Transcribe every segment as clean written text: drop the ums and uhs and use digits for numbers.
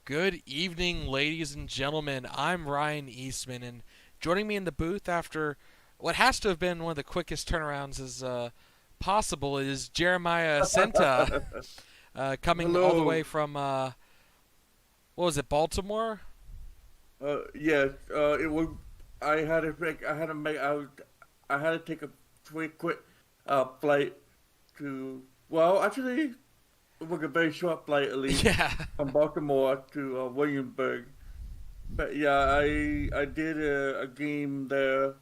Good evening, ladies and gentlemen. I'm Ryan Eastman, and joining me in the booth after what has to have been one of the quickest turnarounds as possible is Jeremiah Senta, coming all the way Hello. from what was it, Baltimore? Yes. It was. I had to make. I had to make. I had to take a quick flight to. Well, actually, it was a very short flight, at least, Yeah, from Baltimore to Williamsburg. But yeah, I did a game there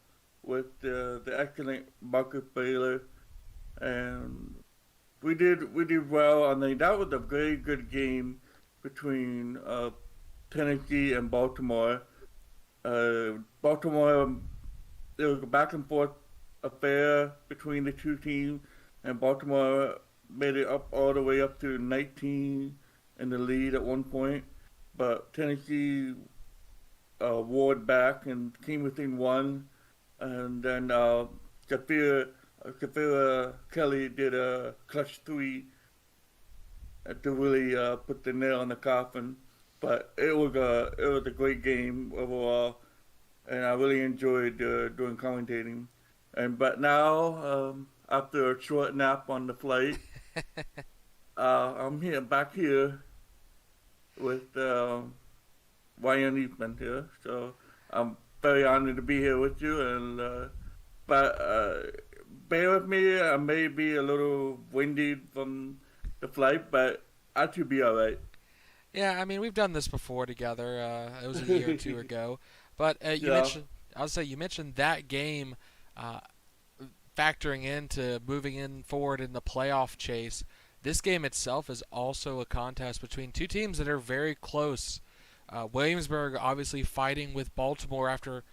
with the excellent Marcus Baylor, and we did well. I mean, that was a very good game between Tennessee and Baltimore. Baltimore, there was a back and forth affair between the two teams, and Baltimore made it up all the way up to 19 in the lead at one point. But Tennessee warred back and came within one, and then Shafira Kelly did a clutch three to really put the nail in the coffin. But it was a great game overall, and I really enjoyed doing commentating. And but now, after a short nap on the flight, I'm here back here with Ryan Eastman here. So I'm very honored to be here with you. And but bear with me, I may be a little windy from the flight, but I should be all right. yeah. I mean, we've done this before together. It was a year or two ago, but you Yeah. mentioned. I'll say you mentioned that game. Uh, Factoring into moving in forward in the playoff chase, this game itself is also a contest between two teams that are very close. Williamsburg obviously fighting with Baltimore after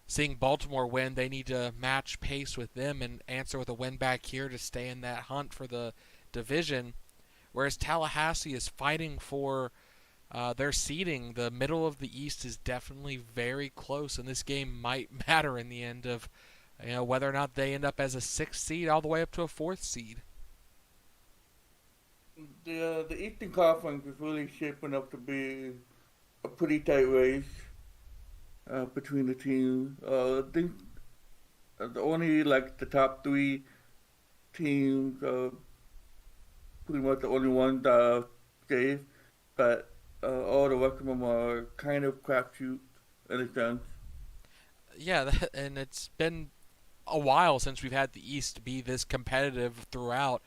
seeing Baltimore win. They need to match pace with them and answer with a win back here to stay in that hunt for the division. Whereas Tallahassee is fighting for their seeding. The middle of the East is definitely very close, and this game might matter in the end of whether or not they end up as a sixth seed all the way up to a fourth seed. The Eastern Conference is really shaping up to be a pretty tight race between the teams. I think the only like the top three teams, pretty much the only ones that are safe, but all the rest of them are kind of crapshoots in a sense. Yeah, and it's been a while since we've had the East be this competitive throughout.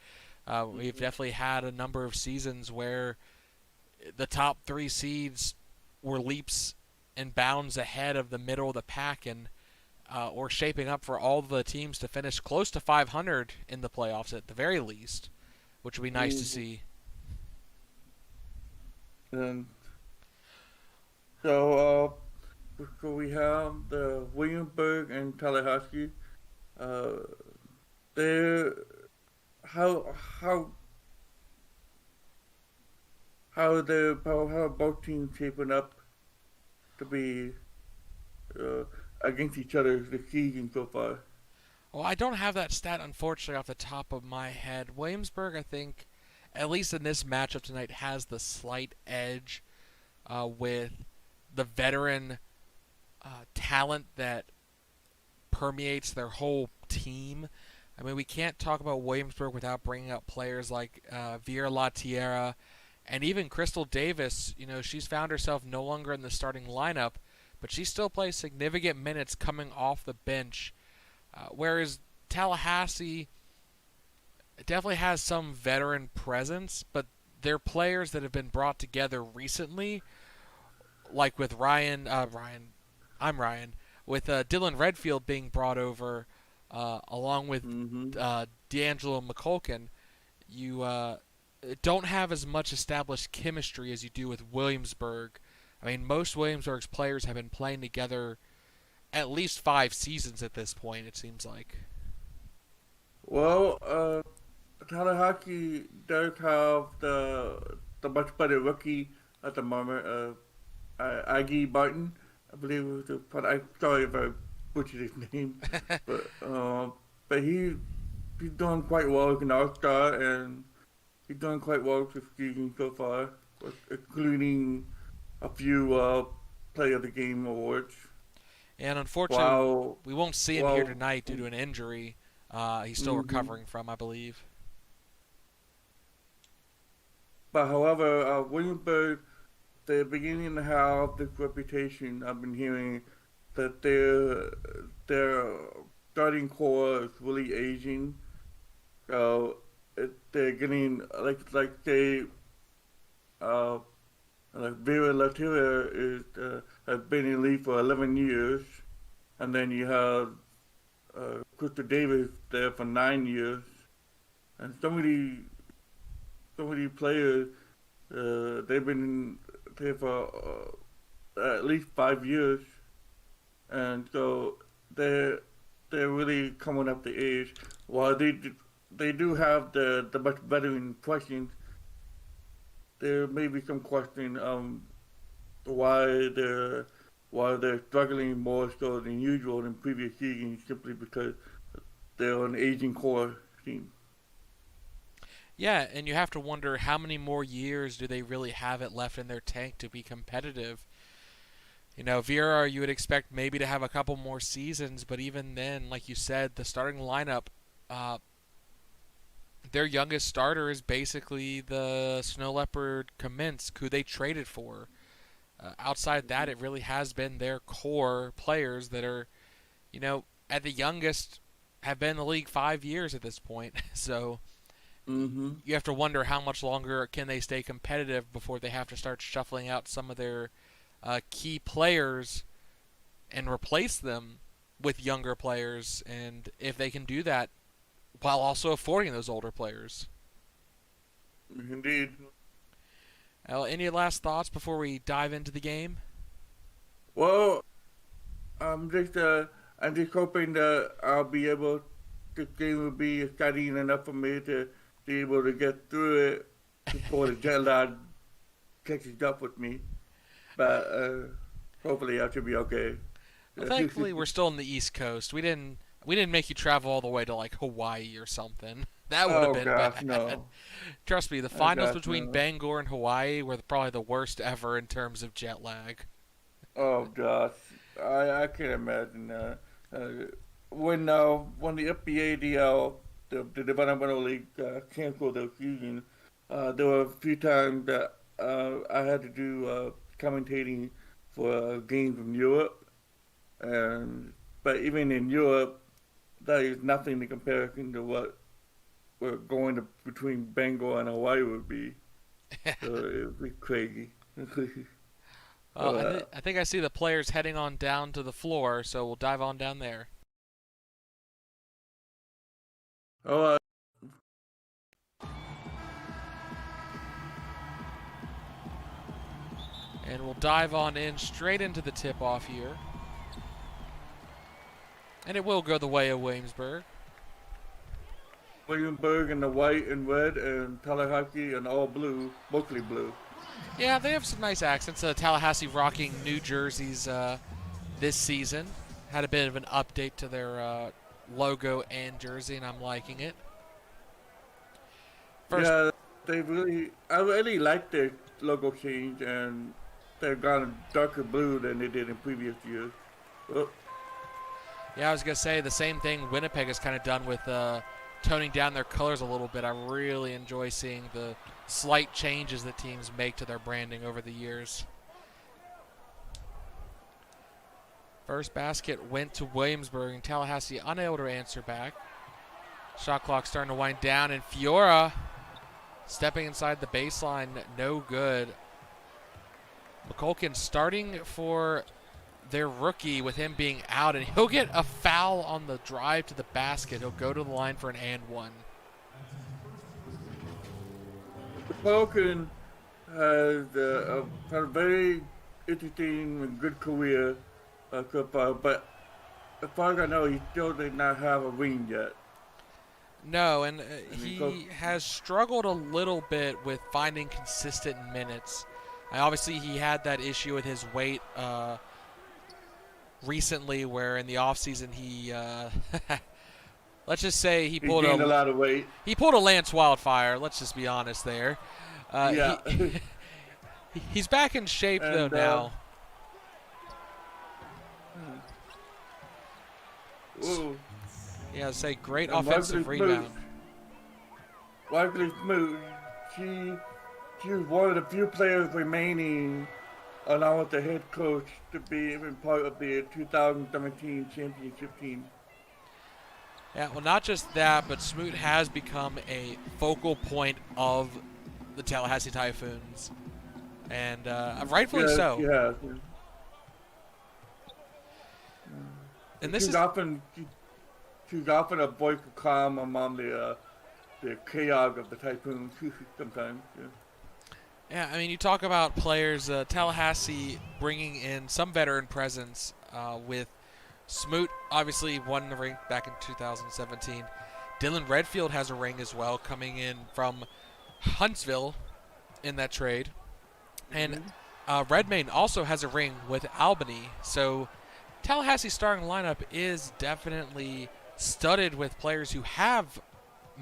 We've Hmm. definitely had a number of seasons where the top three seeds were leaps and bounds ahead of the middle of the pack, and or shaping up for all the teams to finish close to 500 in the playoffs at the very least, which would be nice to Hmm. see. And so, so we have the Williamsburg and Tallahassee. Uh, they're how how how are both teams shaping up to be uh, against each other this season so far? Well, I don't have that stat unfortunately off the top of my head. Williamsburg, I think, at least in this matchup tonight, has the slight edge with the veteran talent that permeates their whole team. I mean, we can't talk about Williamsburg without bringing up players like Vera La Tierra and even Crystal Davis. She's found herself no longer in the starting lineup, but she still plays significant minutes coming off the bench. Whereas Tallahassee definitely has some veteran presence, but they're players that have been brought together recently, like with I'm Ryan, with Dylan Redfield being brought over, along with Mm-hmm. D'Angelo McCulkin. You don't have as much established chemistry as you do with Williamsburg. I mean, most Williamsburg's players have been playing together at least 5 seasons at this point. It seems like. Well, Tallahassee does have the much better rookie at the moment, Aggie Barton, I believe was the. But I sorry if I butchered his name, but he's doing quite well as an all star, and he's doing quite well this season so far, including a few Player of the Game awards. And unfortunately, While we won't see him here while tonight due to an injury. He's still hmm recovering from, I believe. But however, Williamsburg, they're beginning to have this reputation. I've been hearing that their starting core is really aging. So they're getting like they uh like Vera Latira is has been in the league for 11 years, and then you have Crystal Davis there for 9 years, and so many players they've been there for at least 5 years, and so they're they're really coming up the age. While they do have the much veteran questions, there may be some question why they're why they're struggling more so than usual in previous seasons simply because they're an aging core team. Yeah, and you have to wonder how many more years do they really have it left in their tank to be competitive. You know, Vera, you would expect maybe to have a couple more seasons, but even then, like you said, the starting lineup, uh, their youngest starter is basically the Snow Leopard Kaminsky, who they traded for. Outside that, it really has been their core players that are, you know, at the youngest have been in the league 5 years at this point. So Mm-hmm. you have to wonder how much longer can they stay competitive before they have to start shuffling out some of their key players and replace them with younger players, and if they can do that while also affording those older players. Indeed. Any last thoughts before we dive into the game? Well, I'm just I'm just hoping that I'll be able. This game will be exciting enough for me to be able to get through it before the jet lag catches up with me. But hopefully I should be okay. Well, thankfully we're still in the East Coast. We didn't make you travel all the way to like Hawaii or something. That would have Oh been gosh, bad. no. Trust me, the Oh finals gosh, between no. Bangor and Hawaii were probably the worst ever in terms of jet lag. Oh gosh, I can't imagine. Uh, when the FBADL, the Developmental League, canceled their season, there were a few times that I had to do commentating for games in Europe, and but even in Europe, that is nothing in comparison to what we're going to between Bangor and Hawaii would be. So it would be crazy. Well, uh, I think I see the players heading on down to the floor, so we'll dive on down there. oh, And we'll dive on in straight into the tip off here. And it will go the way of Williamsburg. Williamsburg in the white and red, and Tallahassee in all blue, mostly blue. Yeah, they have some nice accents. Tallahassee rocking New Jerseys this season. Had a bit of an update to their logo and jersey, and I'm liking it. First, Yeah, I really like their logo change, and they've gone darker blue than they did in previous years. Oh, yeah, I was going to say the same thing Winnipeg has kind of done with toning down their colors a little bit. I really enjoy seeing the slight changes that teams make to their branding over the years. First basket went to Williamsburg, and Tallahassee unable to answer back. Shot clock starting to wind down, and Fiora stepping inside the baseline, no good. McCulkin starting for their rookie with him being out, and he'll get a foul on the drive to the basket. He'll go to the line for an and one. Falcon has had a very interesting and good career so far, but as far as I know, he still did not have a ring yet. No, and And he has struggled a little bit with finding consistent minutes. Obviously, he had that issue with his weight recently, where in the offseason he, let's just say he gained a lot of weight. he pulled a Lance Wildfire. Let's just be honest there. Yeah. He's back in shape though And now. ooh, Yeah, say great and offensive rebound. Marguerite Smoot, she was one of the few players remaining, along with the head coach, to be even part of the 2017 championship team. Yeah, well, not just that, but Smoot has become a focal point of the Tallahassee Typhoons, and rightfully Yeah, so. she has. And this She's is she's often a voice of calm among the chaos of the Typhoons sometimes. Yeah. yeah. I mean, you talk about players. Tallahassee bringing in some veteran presence with Smoot. Obviously, won the ring back in 2017. Dylan Redfield has a ring as well, coming in from Huntsville in that trade, and Redmayne also has a ring with Albany. So Tallahassee's starting lineup is definitely studded with players who have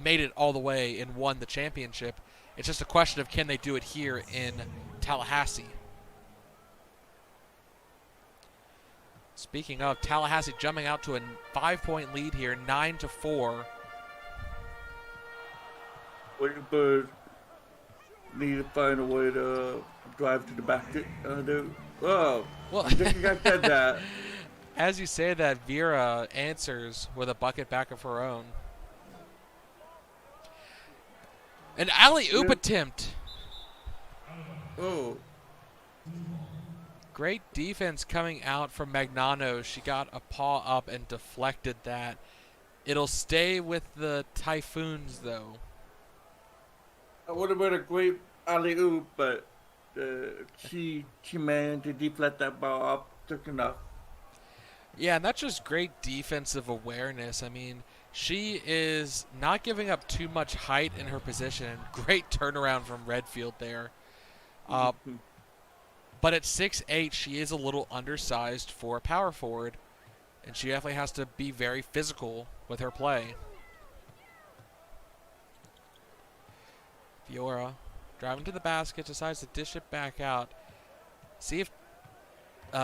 made it all the way and won the championship. It's just a question of can they do it here in Tallahassee. Speaking of, Tallahassee jumping out to a 5-point lead here, 9-4. Williamsburg need to find a way to drive to the basket. Well, Well, I think I said that. as you say that, Vera answers with a bucket back of her own. An alley-oop Yeah. attempt. Oh, Great defense coming out from Magnano. She got a paw up and deflected that. It'll stay with the Typhoons, though. that would have been a great alley oop, but she managed to deflect that ball up just enough. Yeah, and that's just great defensive awareness. I mean, she is not giving up too much height in her position. Great turnaround from Redfield there. But at 6'8", she is a little undersized for a power forward, and she definitely has to be very physical with her play. Fiora driving to the basket, decides to dish it back out. See if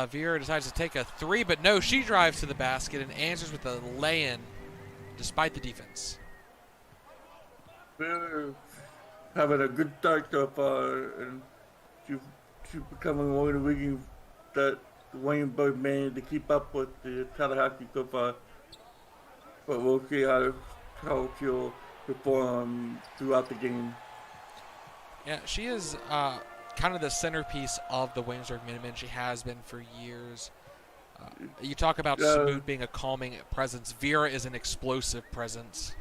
Vera decides to take a three, but no, she drives to the basket and answers with a lay-in despite the defense. We're having a good start so far, and she's becoming one of the reasons that Williamsburg managed to keep up with the Tallahassee so far. But we'll see how she'll perform throughout the game. Yeah, she is kind of the centerpiece of the Williamsburg Minutemen. She has been for years. You talk about Smoot being a calming presence. Vera is an explosive presence.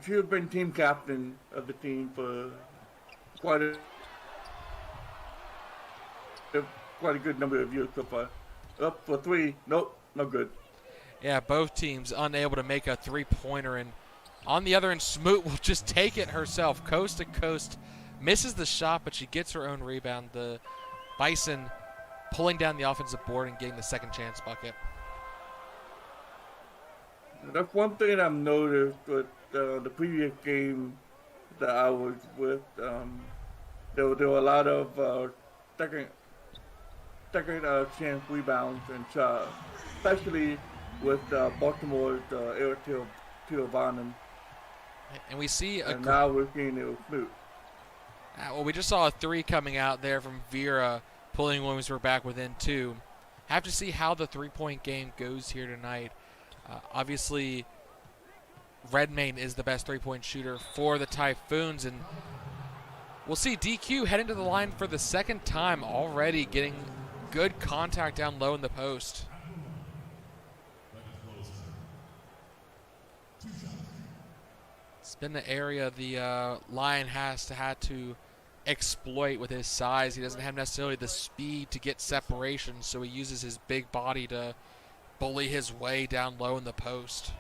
She has been team captain of the team for quite a good number of years so far. Up for three, nope, no good. Yeah, both teams unable to make a three-pointer, and on the other end, Smoot will just take it herself, coast to coast. Misses the shot, but she gets her own rebound. The Bison pulling down the offensive board and getting the second chance bucket. That's one thing I've noticed with the previous game that I was with. There were a lot of second chance rebounds and shots, especially with Baltimore's Eric Tilvanen. And we see and now we're seeing it with Smoot. Well, we just saw a three coming out there from Vera, pulling Williamsburg back within two. Have to see how the three-point game goes here tonight. Obviously, Redmayne is the best three-point shooter for the Typhoons, and we'll see DQ heading to the line for the second time already, getting good contact down low in the post. It's been the area the Lion has had to exploit with his size. He doesn't have necessarily the speed to get separation, so he uses his big body to bully his way down low in the post.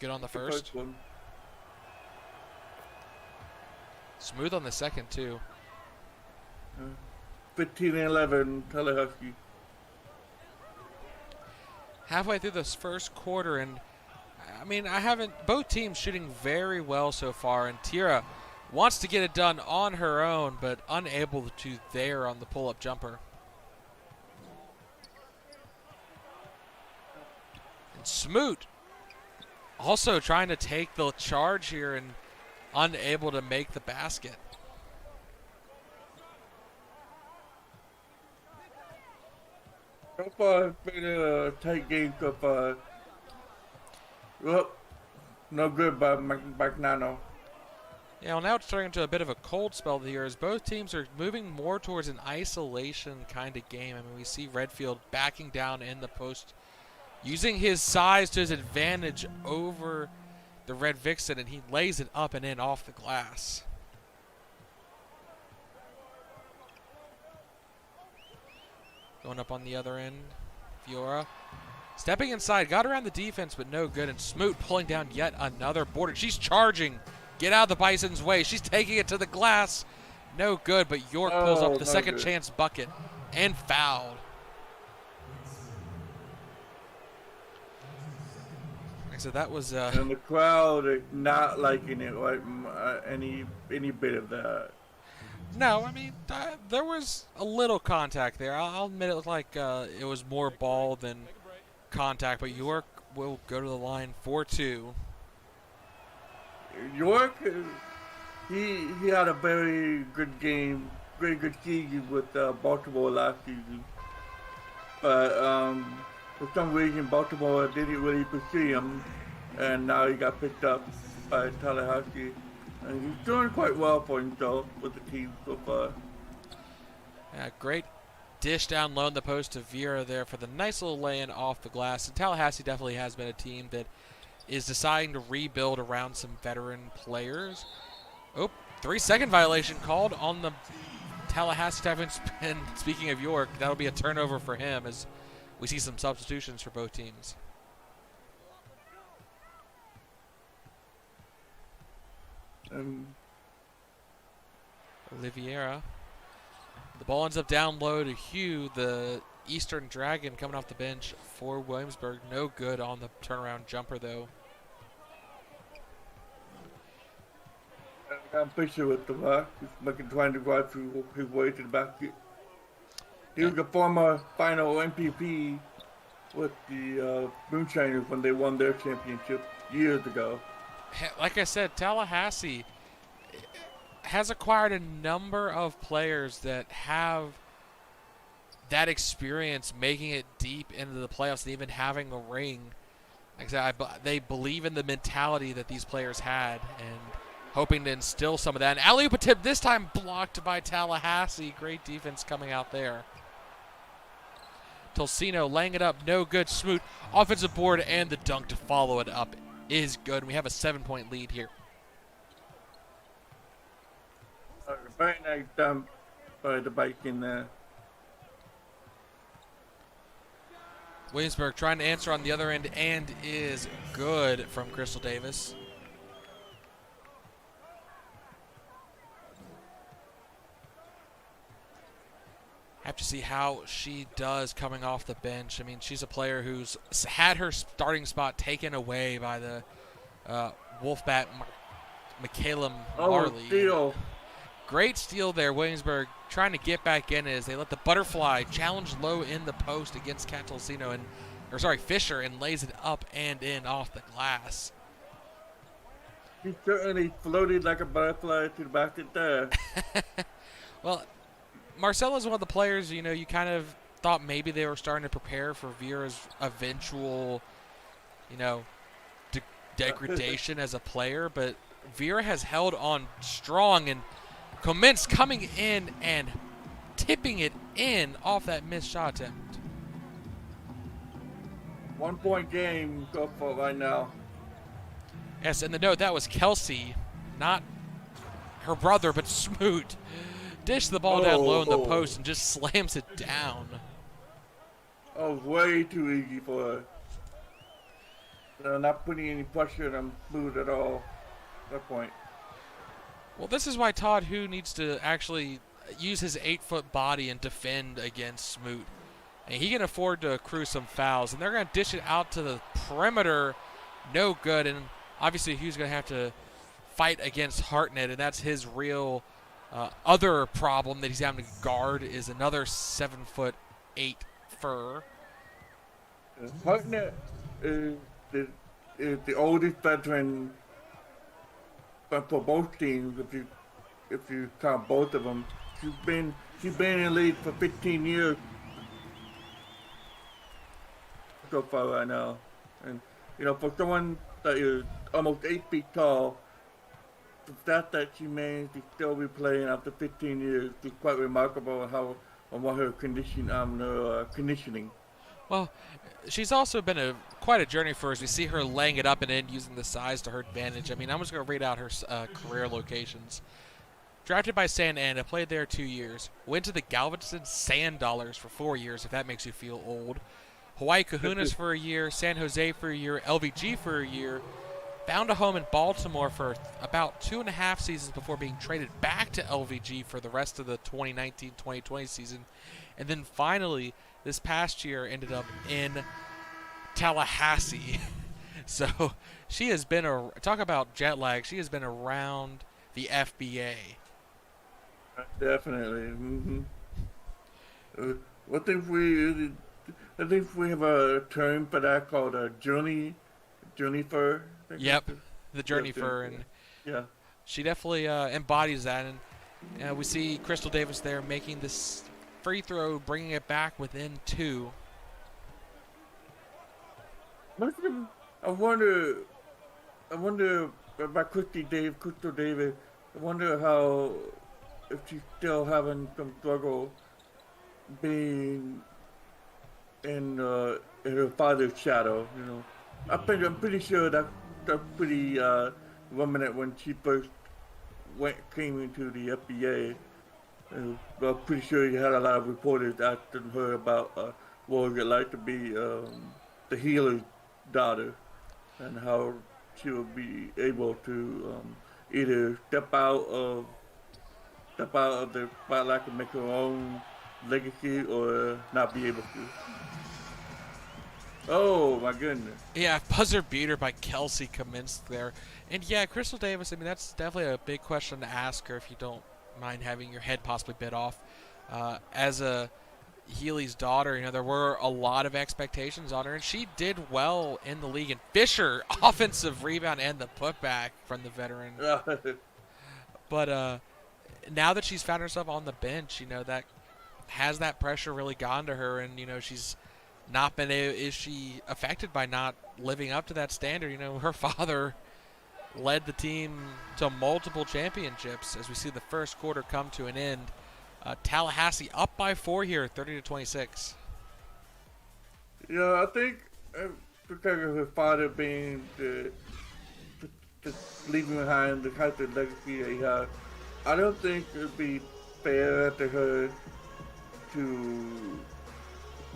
Good on the first. One. Smooth on the second, too. 15-11, Tallahassee. Halfway through this first quarter, and I mean, I haven't. Both teams shooting very well so far, and Tira wants to get it done on her own, but unable to there on the pull-up jumper. And Smoot also trying to take the charge here and unable to make the basket. So far, it's been a tight game so far. Well, no good by Magnano. Yeah, well, now it's turning into a bit of a cold spell here as both teams are moving more towards an isolation kind of game. I mean, we see Redfield backing down in the post, using his size to his advantage over the Red Vixen, and he lays it up and in off the glass. Going up on the other end, Fiora. Stepping inside, got around the defense, but no good. And Smoot pulling down yet another board. She's charging. Get out of the Bison's way. She's taking it to the glass. No good, but York pulls up the second chance bucket and fouled. So that was. And the crowd is not liking it, right? Any bit of that. No, I mean, there was a little contact there. I'll admit it looked like it was more ball than contact, but York will go to the line 4-2. York, he had a very good game, very good season with Baltimore last season. But for some reason, Baltimore didn't really pursue him, and now he got picked up by Tallahassee. And he's doing quite well for himself with the team so far. Yeah, great dish down low in the post to Vera there for the nice little lay-in off the glass. And Tallahassee definitely has been a team that is deciding to rebuild around some veteran players. Oh, 3-second violation called on the Tallahassee Titans. And speaking of York, that'll be a turnover for him as we see some substitutions for both teams. Oliveira. The ball ends up down low to Hugh, the Eastern Dragon coming off the bench for Williamsburg. No good on the turnaround jumper, though. I'm patient with the rock. He's trying to drive through his way to the basket. He was a former final MVP with the Moonshiners when they won their championship years ago. Like I said, Tallahassee has acquired a number of players that have that experience making it deep into the playoffs and even having a ring. Like I said, they believe in the mentality that these players had and hoping to instill some of that. And alley-oop attempt this time blocked by Tallahassee. Great defense coming out there. Tolsino laying it up, no good. Smoot, offensive board, and the dunk to follow it up is good. And we have a 7-point lead here. Very nice dump by the bike in there. Williamsburg trying to answer on the other end and is good from Crystal Davis. Have to see how she does coming off the bench. I mean, she's a player who's had her starting spot taken away by the Wolfbat Michaela Marley. Steal. Great steal there. Williamsburg trying to get back in as they let the butterfly challenge low in the post against Catolcino Fisher, and lays it up and in off the glass. He certainly floated like a butterfly to the basket there. Well, Marcella's one of the players, you kind of thought maybe they were starting to prepare for Vera's eventual, degradation as a player, but Vera has held on strong, and Comence coming in and tipping it in off that missed shot attempt. 1 point game so far right now. Yes, and the note, that was Kelsey, not her brother, but Smoot. Dished the ball down low in the post and just slams it down. Oh, way too easy for her. Not putting any pressure on Smoot at all at that point. Well, this is why Todd Hu needs to actually use his 8-foot body and defend against Smoot. And he can afford to accrue some fouls. And they're going to dish it out to the perimeter no good. And obviously Hughes going to have to fight against Hartnett, and that's his real other problem that he's having to guard is another 7'8" Fur. Hartnett is the, is the oldest veteran for both teams. If you count both of them, she's been in the league for 15 years so far right now, and for someone that is almost 8 feet tall, the fact that she managed to still be playing after 15 years is quite remarkable on what her conditioning. Well, she's also been quite a journey for us. We see her laying it up and in, using the size to her advantage. I mean, I'm just going to read out her career locations. Drafted by Santa Ana, played there 2 years. Went to the Galveston Sand Dollars for 4 years, if that makes you feel old. Hawaii Kahunas for a year, San Jose for a year, LVG for a year. Found a home in Baltimore for about 2.5 seasons before being traded back to LVG for the rest of the 2019-2020 season. And then finally, this past year, ended up in Tallahassee. So she has been, talk about jet lag, she has been around the FBA. Definitely. Mm-hmm. I think we have a term for that called a journey fur. Yep, the journey fur, and yeah, she definitely embodies that. And we see Crystal Davis there making this free throw, bringing it back within 2. I wonder about Crystal Davis. I wonder if she's still having some struggle being in her father's shadow. I'm pretty sure that's pretty prominent when she first came into the FBA. I'm pretty sure you had a lot of reporters asking her about what was it like to be the healer's daughter, and how she would be able to either step out of the spotlight and make her own legacy, or not be able to. Oh my goodness. Yeah, buzzer beater by Kelsey commenced there. And yeah, Crystal Davis, I mean, that's definitely a big question to ask her if you don't mind having your head possibly bit off. As a Healy's daughter, there were a lot of expectations on her, and she did well in the league. And Fisher, offensive rebound and the putback from the veteran. But now that she's found herself on the bench, that has that pressure really gone to her, and she's not been is she affected by not living up to that standard? Her father led the team to multiple championships. As we see the first quarter come to an end, Tallahassee up by 4 here, 30-26. Yeah, I think because of her father being just leaving behind the type of legacy that he had, I don't think it would be fair to her to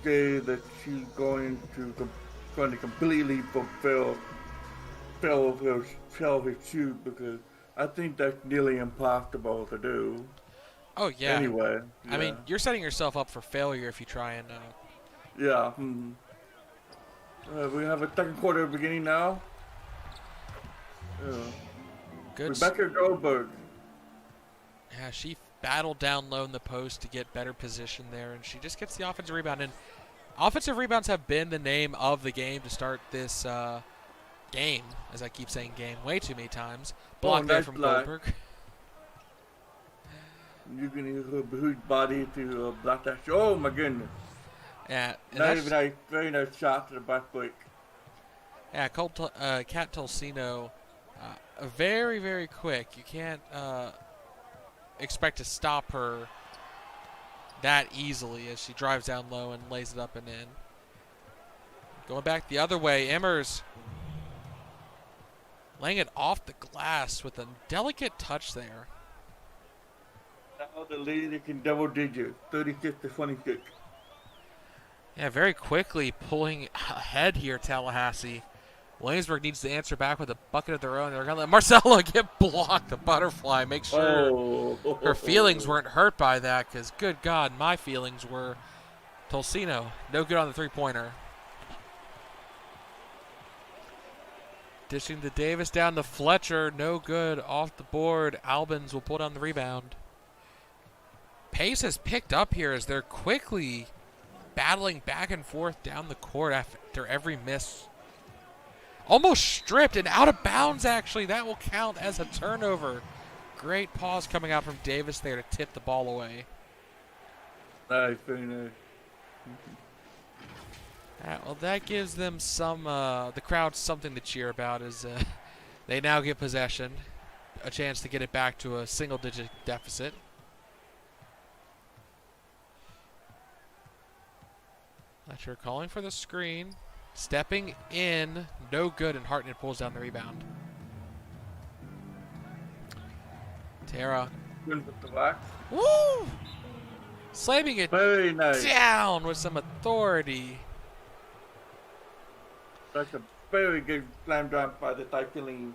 say that she's going to completely fulfill her shoes, because I think that's nearly impossible to do. Oh yeah. Anyway, yeah. I mean, you're setting yourself up for failure if you try and. Yeah. We have a second quarter beginning now. Good. Rebecca Goldberg. Yeah, she battled down low in the post to get better position there, and she just gets the offensive rebound. And offensive rebounds have been the name of the game to start this game, as I keep saying game way too many times. Block there from Goldberg. You can use her huge body to block that shot. Oh my goodness. Yeah. Very nice shot to the back break. Yeah, Kat Tolsino, very, very quick. You can't expect to stop her that easily as she drives down low and lays it up and in. Going back the other way, Emmers laying it off the glass with a delicate touch there. Now the lead can double digit, 36-26. Yeah, very quickly pulling ahead here, Tallahassee. Williamsburg needs to answer back with a bucket of their own. They're going to let Marcella get blocked. The butterfly. Make sure her feelings weren't hurt by that, because, good God, my feelings were. Tolsino, no good on the three-pointer. Dishing to Davis down to Fletcher. No good. Off the board. Albans will pull down the rebound. Pace has picked up here as they're quickly battling back and forth down the court after every miss. Almost stripped and out of bounds, actually. That will count as a turnover. Great pause coming out from Davis there to tip the ball away. Nice, very nice. Well, that gives them some, the crowd something to cheer about as they now get possession. A chance to get it back to a single-digit deficit. Fletcher calling for the screen. Stepping in. No good, and Hartnett pulls down the rebound. Tara. Good with the back. Woo! Slamming it Very nice. down with some authority. That's a very good slam dunk by the Typhoon.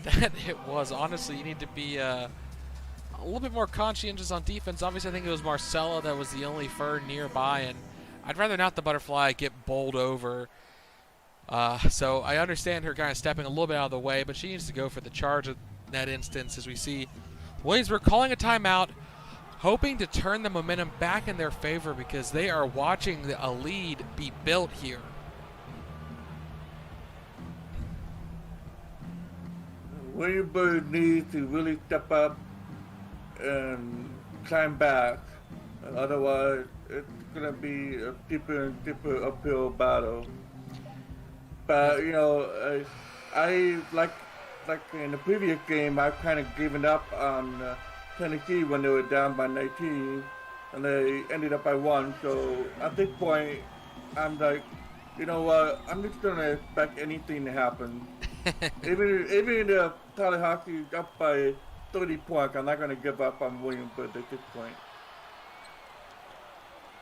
That it was. Honestly, you need to be a little bit more conscientious on defense. Obviously, I think it was Marcella that was the only Fern nearby, and I'd rather not the Butterfly get bowled over. So I understand her kind of stepping a little bit out of the way, but she needs to go for the charge in that instance as we see Williamsburg calling a timeout, hoping to turn the momentum back in their favor because they are watching a lead be built here. Williamsburg needs to really step up and climb back. Otherwise, it's going to be a deeper and deeper uphill battle. But, you know, I like in the previous game, I've kind of given up on Tennessee when they were down by 19, and they ended up by 1. So at this point, I'm like, you know what, I'm just going to expect anything to happen. even if Tallahassee up by 30 points, I'm not going to give up on Williamsburg at this point.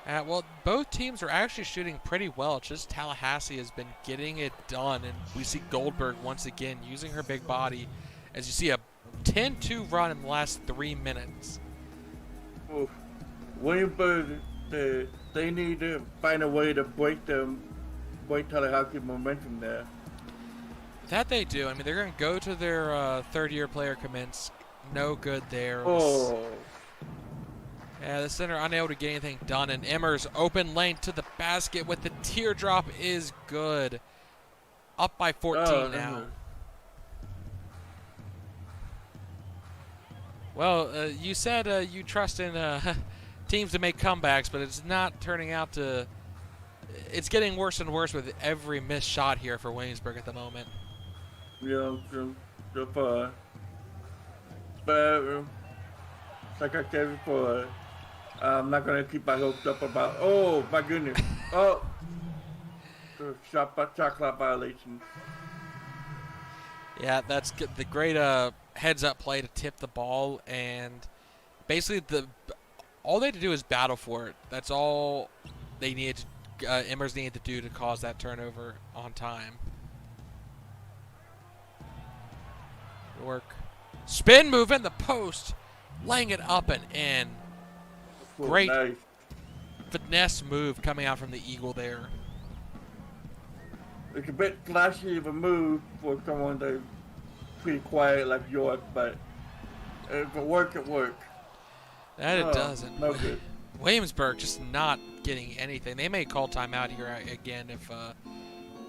Well, both teams are actually shooting pretty well. It's just Tallahassee has been getting it done, and we see Goldberg once again using her big body as you see a 10-2 run in the last 3 minutes. Oof. Williamsburg, they need to find a way to break Tallahassee momentum there. That they do. I mean, they're going to go to their third-year player commits. No good there. Oh. Yeah, the center unable to get anything done, and Emmers open lane to the basket with the teardrop is good. Up by 14 now. Well, you said you trust in teams to make comebacks, but it's not turning out to. It's getting worse and worse with every missed shot here for Williamsburg at the moment. Yeah, so far. But like I said before, I'm not going to keep my hopes up about, oh my goodness, oh, shot clock violation. Yeah, that's the great heads-up play to tip the ball, and basically all they had to do is battle for it. That's all they needed. Emmers needed to do to cause that turnover on time. Work, spin move in the post, laying it up and in. Great nice. finesse move coming out from the Eagle there. It's a bit flashy of a move for someone that's pretty quiet like York, but if it works, it works. That it doesn't. No good. Williamsburg just not getting anything. They may call timeout here again if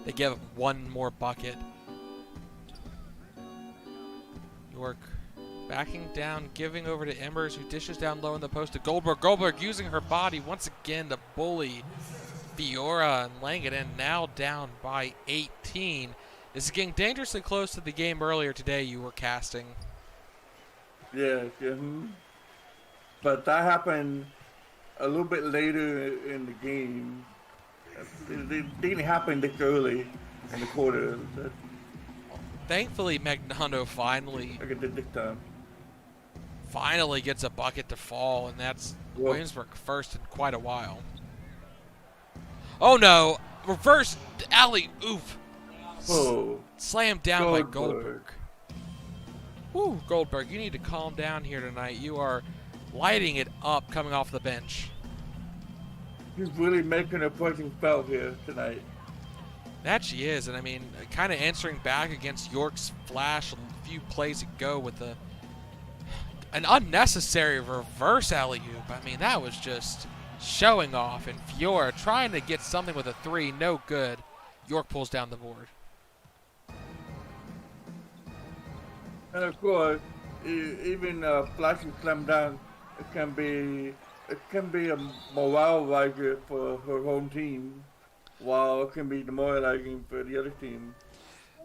they give up one more bucket. York backing down, giving over to Emmers, who dishes down low in the post to Goldberg. Goldberg using her body once again to bully Fiora and laying it in, now down by 18. This is getting dangerously close to the game earlier today you were casting. Yeah, but that happened a little bit later in the game. It didn't happen this early in the quarter. Thankfully, Magnano finally gets a bucket to fall, and that's Williamsburg first in quite a while. Oh no! Reverse alley oof. Oh. Slammed down by Goldberg. Woo, Goldberg, you need to calm down here tonight. You are lighting it up coming off the bench. He's really making a pushing felt here tonight. That she is, and I mean, kind of answering back against York's flash a few plays ago with an unnecessary reverse alley-oop. I mean, that was just showing off, and Fiora trying to get something with a 3, no good. York pulls down the board. And of course, even flashing slam dunk, it can be a morale riser for her home team, while it can be demoralizing for the other team.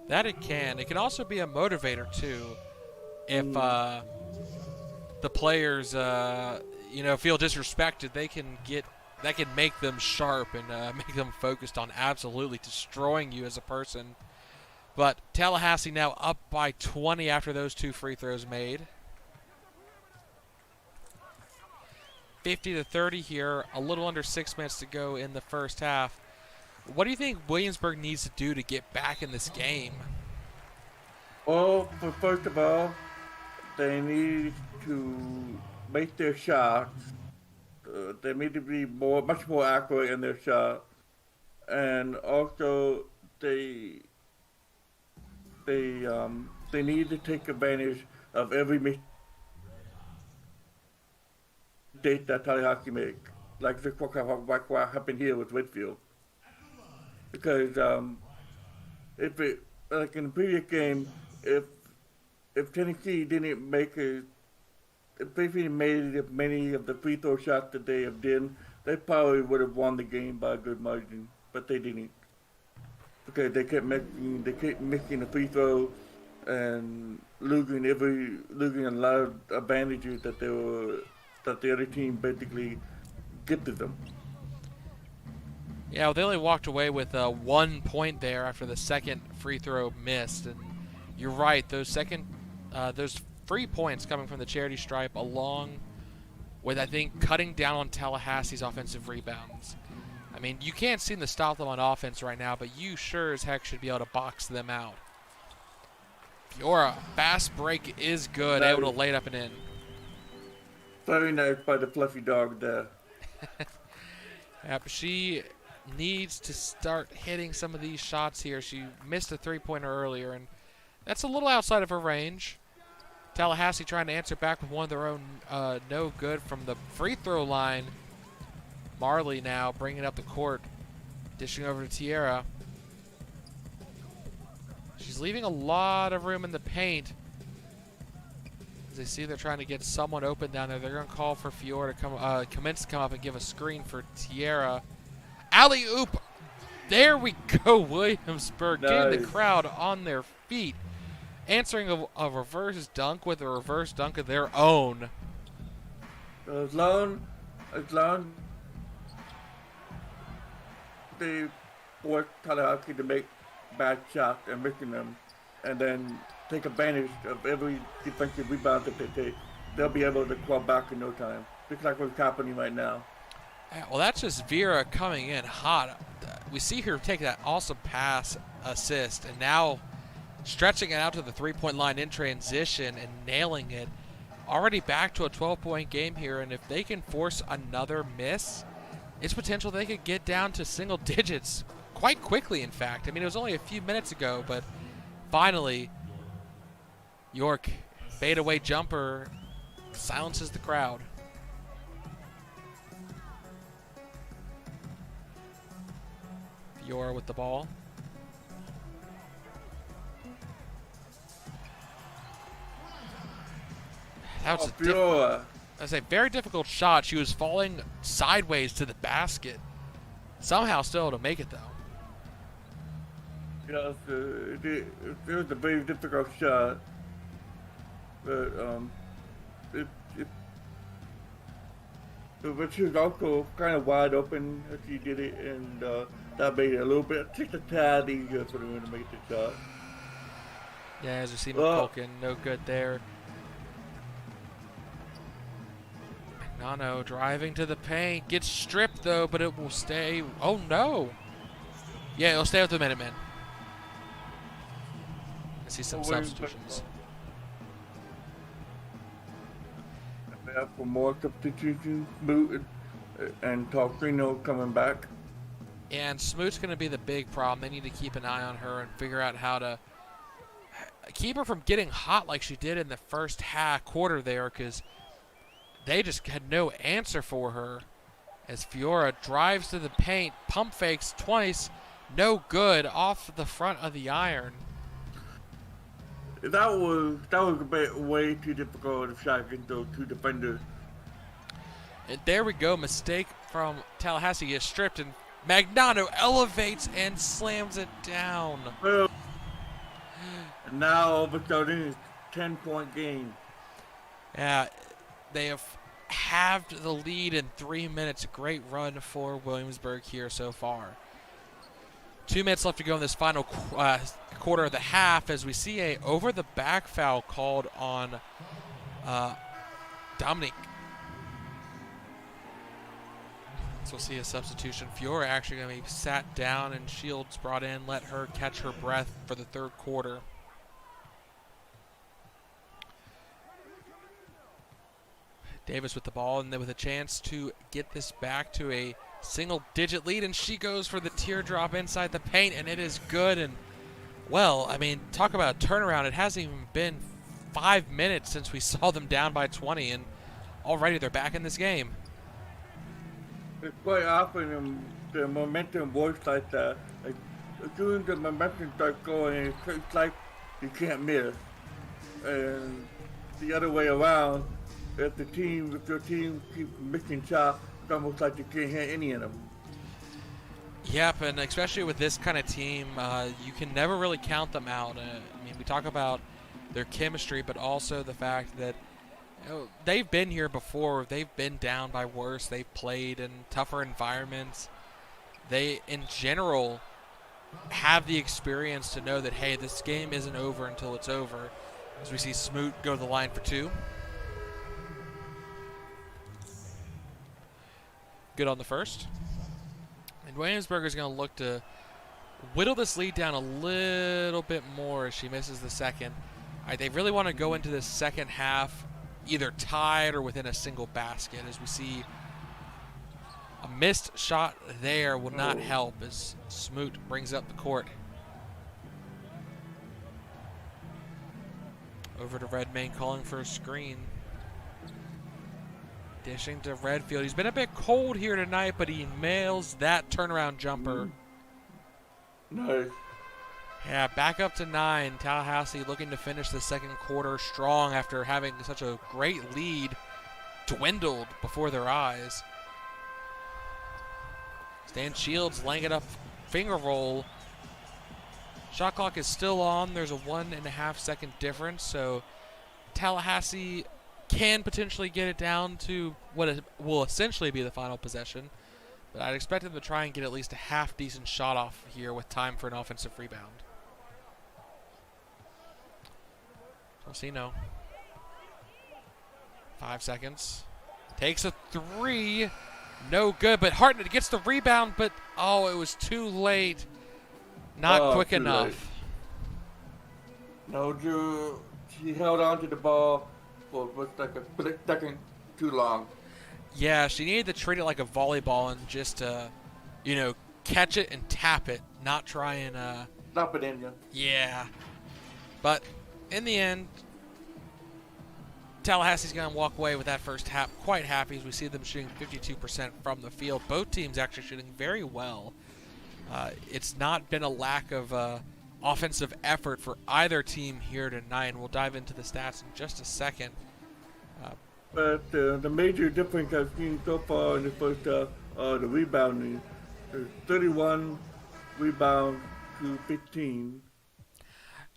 That it can. It can also be a motivator too, if the players, feel disrespected. That can make them sharp and make them focused on absolutely destroying you as a person. But Tallahassee now up by 20 after those 2 free throws made. 50-30 here, a little under 6 minutes to go in the first half. What do you think Williamsburg needs to do to get back in this game? Well, first of all, they need to make their shots. They need to be much more accurate in their shot, and also they need to take advantage of every mistake that Tallahassee make, like what happened here with Whitfield. Because if it, like in the previous game, if Tennessee didn't make it, if they didn't made many of the free throw shots that they have done, they probably would have won the game by a good margin. But they didn't, because they kept missing the free throw and losing a lot of advantages that the other team basically gifted them. Yeah, well, they only walked away with 1 point there after the second free throw missed, and you're right. Those 3 points coming from the charity stripe, along with I think cutting down on Tallahassee's offensive rebounds. I mean, you can't seem to stop them on offense right now, but you sure as heck should be able to box them out. Fiora, fast break is good, able to lay it up and in. Very nice by the fluffy dog there. Yeah, but she needs to start hitting some of these shots here. She missed a 3-pointer earlier, and that's a little outside of her range. Tallahassee trying to answer back with one of their own, no good from the free throw line. Marley now bringing up the court, dishing over to Tierra. She's leaving a lot of room in the paint. As they see they're trying to get someone open down there, they're going to call for Fiora to commence to come up and give a screen for Tierra. Alley-oop! There we go, Williamsburg, nice. Getting the crowd on their feet. Answering a reverse dunk with a reverse dunk of their own. As long they force Tallahassee to make bad shots and missing them, and then take advantage of every defensive rebound that they take, they'll be able to claw back in no time. Just like what's happening right now. Yeah, well, that's just Vera coming in hot. We see her take that awesome pass assist, and now stretching it out to the 3-point line in transition and nailing it. Already back to a 12-point game here, and if they can force another miss, it's potential they could get down to single digits quite quickly, in fact. I mean, it was only a few minutes ago, but finally, York fadeaway jumper silences the crowd. Fiora with the ball. That was a very difficult shot. She was falling sideways to the basket. Somehow still able to make it, though. Yeah, it was a very difficult shot. But but she was also kind of wide open as she did it, and that made it a little bit, just a tad easier for them to make the shot. Yeah, as you see, McCulkin, no good there. Nano driving to the paint, gets stripped though, but it will stay. Oh no! Yeah, it'll stay with the Minutemen. I see some substitutions. For more substitutions, Boot and Talkrino coming back. And Smoot's going to be the big problem. They need to keep an eye on her and figure out how to keep her from getting hot like she did in the first quarter there, because they just had no answer for her. As Fiora drives to the paint, pump fakes twice, no good, off the front of the iron. That was a bit way too difficult of shot against those two defenders. And there we go, mistake from Tallahassee is stripped, and Magnano elevates and slams it down. Well, and now all of a sudden it's a 10-point game. Yeah, they have halved the lead in 3 minutes. A great run for Williamsburg here so far. 2 minutes left to go in this final quarter of the half, as we see a over-the-back foul called on Dominique. So we'll see a substitution. Fiora actually going to be sat down and Shields brought in, let her catch her breath for the third quarter. Davis with the ball, and then with a chance to get this back to a single-digit lead, and she goes for the teardrop inside the paint, and it is good. And, well, I mean, talk about a turnaround. It hasn't even been 5 minutes since we saw them down by 20, and already they're back in this game. It's quite often the momentum works like that. Like, as soon as the momentum starts going, it's like you can't miss. And the other way around, if your team keeps missing shots, it's almost like you can't hit any of them. Yep, and especially with this kind of team, you can never really count them out. I mean, we talk about their chemistry, but also the fact that they've been here before. They've been down by worse. They've played in tougher environments. They, in general, have the experience to know that, hey, this game isn't over until it's over. As we see Smoot go to the line for two. Good on the first. And Williamsburg is going to look to whittle this lead down a little bit more as she misses the second. All right, they really want to go into this second half either tied or within a single basket, as we see a missed shot there will not help as Smoot brings up the court. Over to Redmayne calling for a screen. Dishing to Redfield. He's been a bit cold here tonight, but he nails that turnaround jumper. Nice. Yeah, back up to 9. Tallahassee looking to finish the second quarter strong after having such a great lead dwindled before their eyes. Stan Shields laying it up, finger roll. Shot clock is still on. There's a 1.5 second difference, so Tallahassee can potentially get it down to what will essentially be the final possession. But I'd expect them to try and get at least a half decent shot off here with time for an offensive rebound. Solcino. 5 seconds. Takes a 3. No good, but Hartnett gets the rebound, but it was too late. Not quick enough. Late. No, Drew, she held on to the ball for like a split second too long. Yeah, she needed to treat it like a volleyball and just, catch it and tap it, not try and, Stop it in you. Yeah. But in the end, Tallahassee's going to walk away with that first half quite happy as we see them shooting 52% from the field. Both teams actually shooting very well. It's not been a lack of offensive effort for either team here tonight, and we'll dive into the stats in just a second. But the major difference I've seen so far in the first half the rebounding. There's 31 rebounds to 15.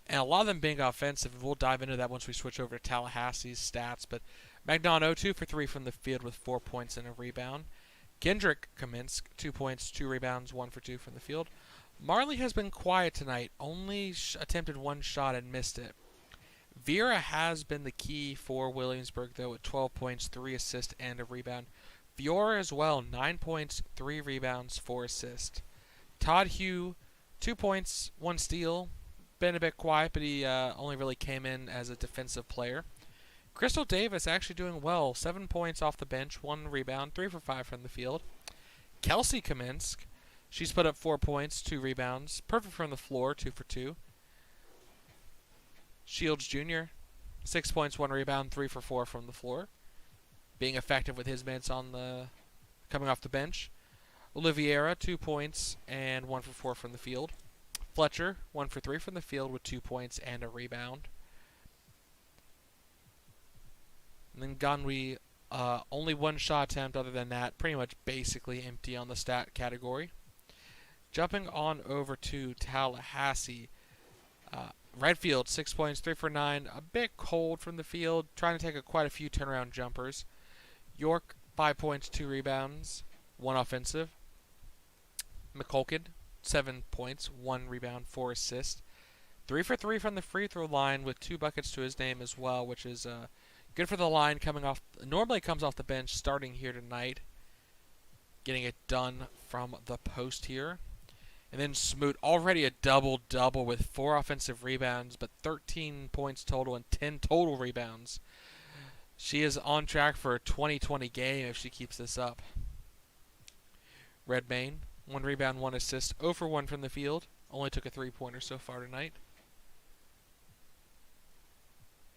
And a lot of them being offensive. We'll dive into that once we switch over to Tallahassee's stats. But Magnano, 2 for 3 from the field with 4 points and a rebound. Kendrick Kaminsk, 2 points, 2 rebounds, 1 for 2 from the field. Marley has been quiet tonight. Only attempted 1 shot and missed it. Vera has been the key for Williamsburg, though, with 12 points, 3 assists, and a rebound. Fiora as well, 9 points, 3 rebounds, 4 assists. Todd Hugh, 2 points, 1 steal. Been a bit quiet, but he only really came in as a defensive player. Crystal Davis actually doing well, 7 points off the bench, 1 rebound, 3 for 5 from the field. Kelsey Kaminsk, She's put up 4 points, 2 rebounds. Perfect from the floor, 2 for 2. Shields Jr., 6 points, 1 rebound, 3 for 4 from the floor. Being effective with his minutes coming off the bench. Oliveira, 2 points and 1 for 4 from the field. Fletcher, 1 for 3 from the field with 2 points and a rebound. And then Ganwi, only 1 shot attempt. Other than that, pretty much basically empty on the stat category. Jumping on over to Tallahassee. Redfield, 6 points, 3 for 9. A bit cold from the field, trying to take quite a few turnaround jumpers. York, 5 points, 2 rebounds, 1 offensive. McCulkin, 7 points, 1 rebound, 4 assists. 3 for 3 from the free throw line with 2 buckets to his name as well, which is good for the line coming off. Normally comes off the bench starting here tonight. Getting it done from the post here. And then Smoot, already a double-double with 4 offensive rebounds, but 13 points total and 10 total rebounds. She is on track for a 2020 game if she keeps this up. Redmayne, 1 rebound, 1 assist, 0 for 1 from the field. Only took a 3-pointer so far tonight.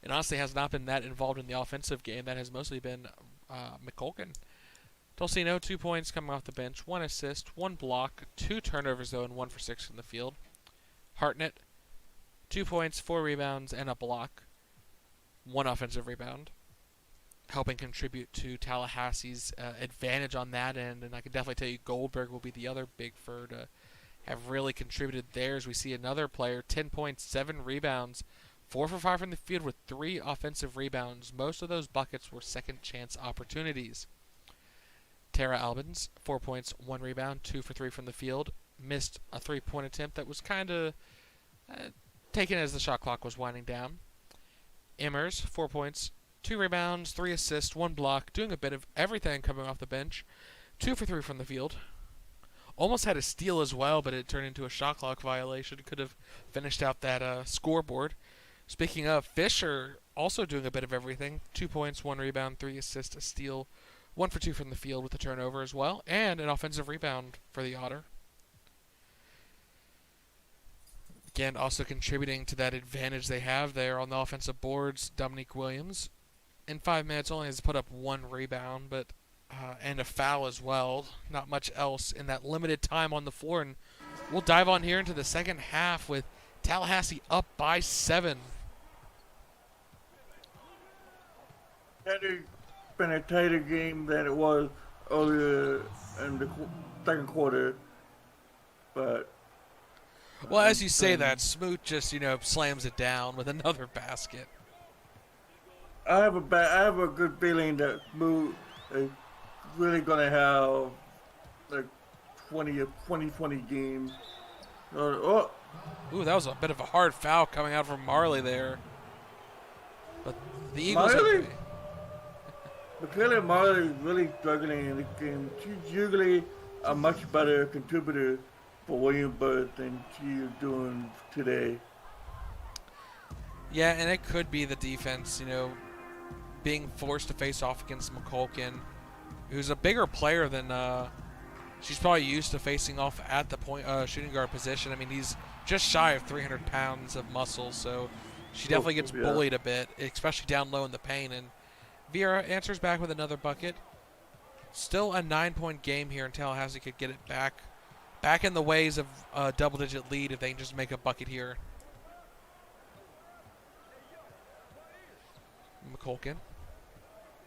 And honestly has not been that involved in the offensive game. That has mostly been McCulkin. Tolsino, 2 points coming off the bench, 1 assist, 1 block, 2 turnovers though, and 1 for 6 from the field. Hartnett, 2 points, 4 rebounds, and a block, 1 offensive rebound, helping contribute to Tallahassee's advantage on that end. And I can definitely tell you Goldberg will be the other big fur to have really contributed there. As we see another player, 10 points, 7 rebounds, 4 for 5 from the field with 3 offensive rebounds. Most of those buckets were second chance opportunities. Tara Albans, 4 points, 1 rebound, 2 for 3 from the field. Missed a 3-point attempt that was kind of taken as the shot clock was winding down. Emmers, 4 points, 2 rebounds, 3 assists, 1 block, doing a bit of everything coming off the bench. 2 for 3 from the field. Almost had a steal as well, but it turned into a shot clock violation. Could have finished out that scoreboard. Speaking of, Fisher also doing a bit of everything. 2 points, 1 rebound, 3 assists, a steal. 1 for 2 from the field with a turnover as well, and an offensive rebound for the Otter. Again, also contributing to that advantage they have there on the offensive boards, Dominique Williams. In 5 minutes only has put up 1 rebound, but and a foul as well. Not much else in that limited time on the floor, and we'll dive on here into the second half with Tallahassee up by 7. Been a tighter game than it was earlier in the second quarter, but well, as you say that, Smoot just slams it down with another basket. I have a good feeling that Smoot is really gonna have like 20 games. Ooh, that was a bit of a hard foul coming out from Marley there, but the Eagles. But clearly Marley is really struggling in the game. She's usually a much better contributor for Williamsburg than she is doing today. Yeah, and it could be the defense, being forced to face off against McCulkin, who's a bigger player than she's probably used to facing off at the point shooting guard position. I mean, he's just shy of 300 pounds of muscle, so she definitely gets bullied a bit, especially down low in the paint. And Vieira answers back with another bucket. Still a 9-point game here, and Tallahassee could get it back in the ways of a double-digit lead if they can just make a bucket here. McCulkin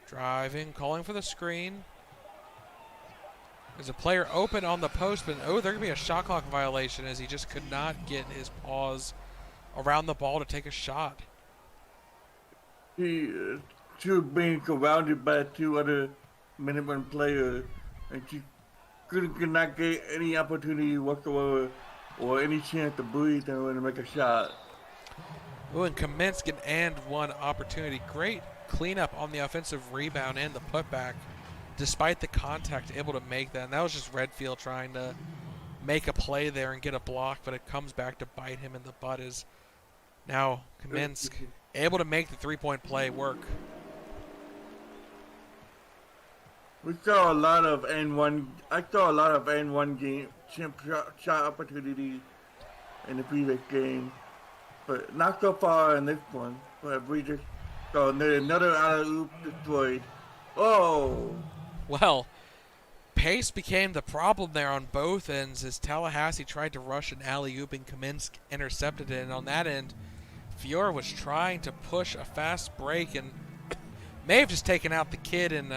driving, calling for the screen. There's a player open on the post, but there could be a shot clock violation as he just could not get his paws around the ball to take a shot. She was being surrounded by 2 other minimum players, and she could not get any opportunity whatsoever or any chance to breathe and to make a shot. Oh, and Kaminsky and 1 opportunity. Great cleanup on the offensive rebound and the putback, despite the contact, able to make that. And that was just Redfield trying to make a play there and get a block, but it comes back to bite him in the butt as now Kaminsky able to make the 3-point play work. We saw a lot of N1. I saw a lot of N1 chip shot opportunity in the previous game, but not so far in this one. But we just another alley oop destroyed. Oh, Well, pace became the problem there on both ends as Tallahassee tried to rush an alley-oop and Kaminsky intercepted it. And on that end, Fiora was trying to push a fast break and may have just taken out the kid in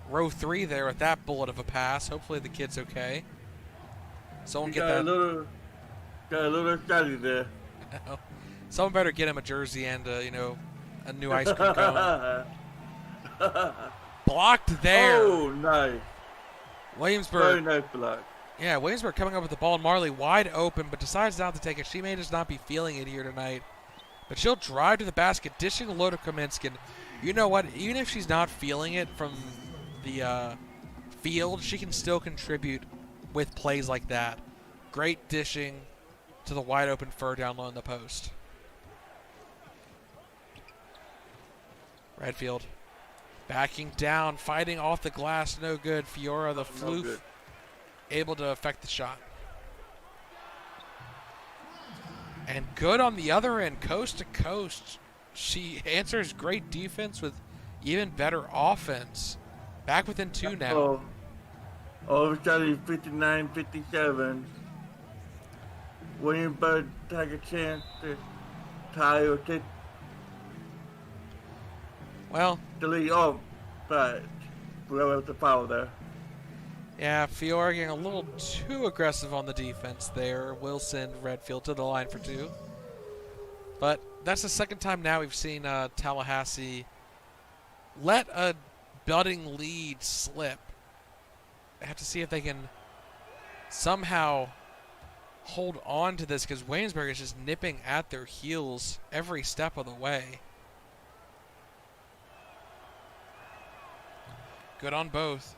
row 3 there with that bullet of a pass. Hopefully the kid's okay. Someone get that. Got a little study there. Someone better get him a jersey and a new ice cream cone. Blocked there. Oh, nice. Williamsburg. Very nice block. Yeah, Williamsburg coming up with the ball, and Marley wide open, but decides not to take it. She may just not be feeling it here tonight. But she'll drive to the basket, dishing a low to Kaminsky. And you know what? Even if she's not feeling it from the field, she can still contribute with plays like that. Great dishing to the wide open Fur down low in the post. Redfield backing down, fighting off the glass, no good. Fiora, the floof, able to affect the shot. And good on the other end, coast to coast. She answers great defense with even better offense. Back within 2 now. Oh, all of a sudden, 59-57. Williamsburg take a chance to tie or take Well, the lead. Oh, but whoever the foul there. yeah, Fiora getting a little too aggressive on the defense there. Will send Redfield to the line for 2. But that's the second time now we've seen Tallahassee let a budding lead slip. I have to see if they can somehow hold on to this because Williamsburg is just nipping at their heels every step of the way. Good on both.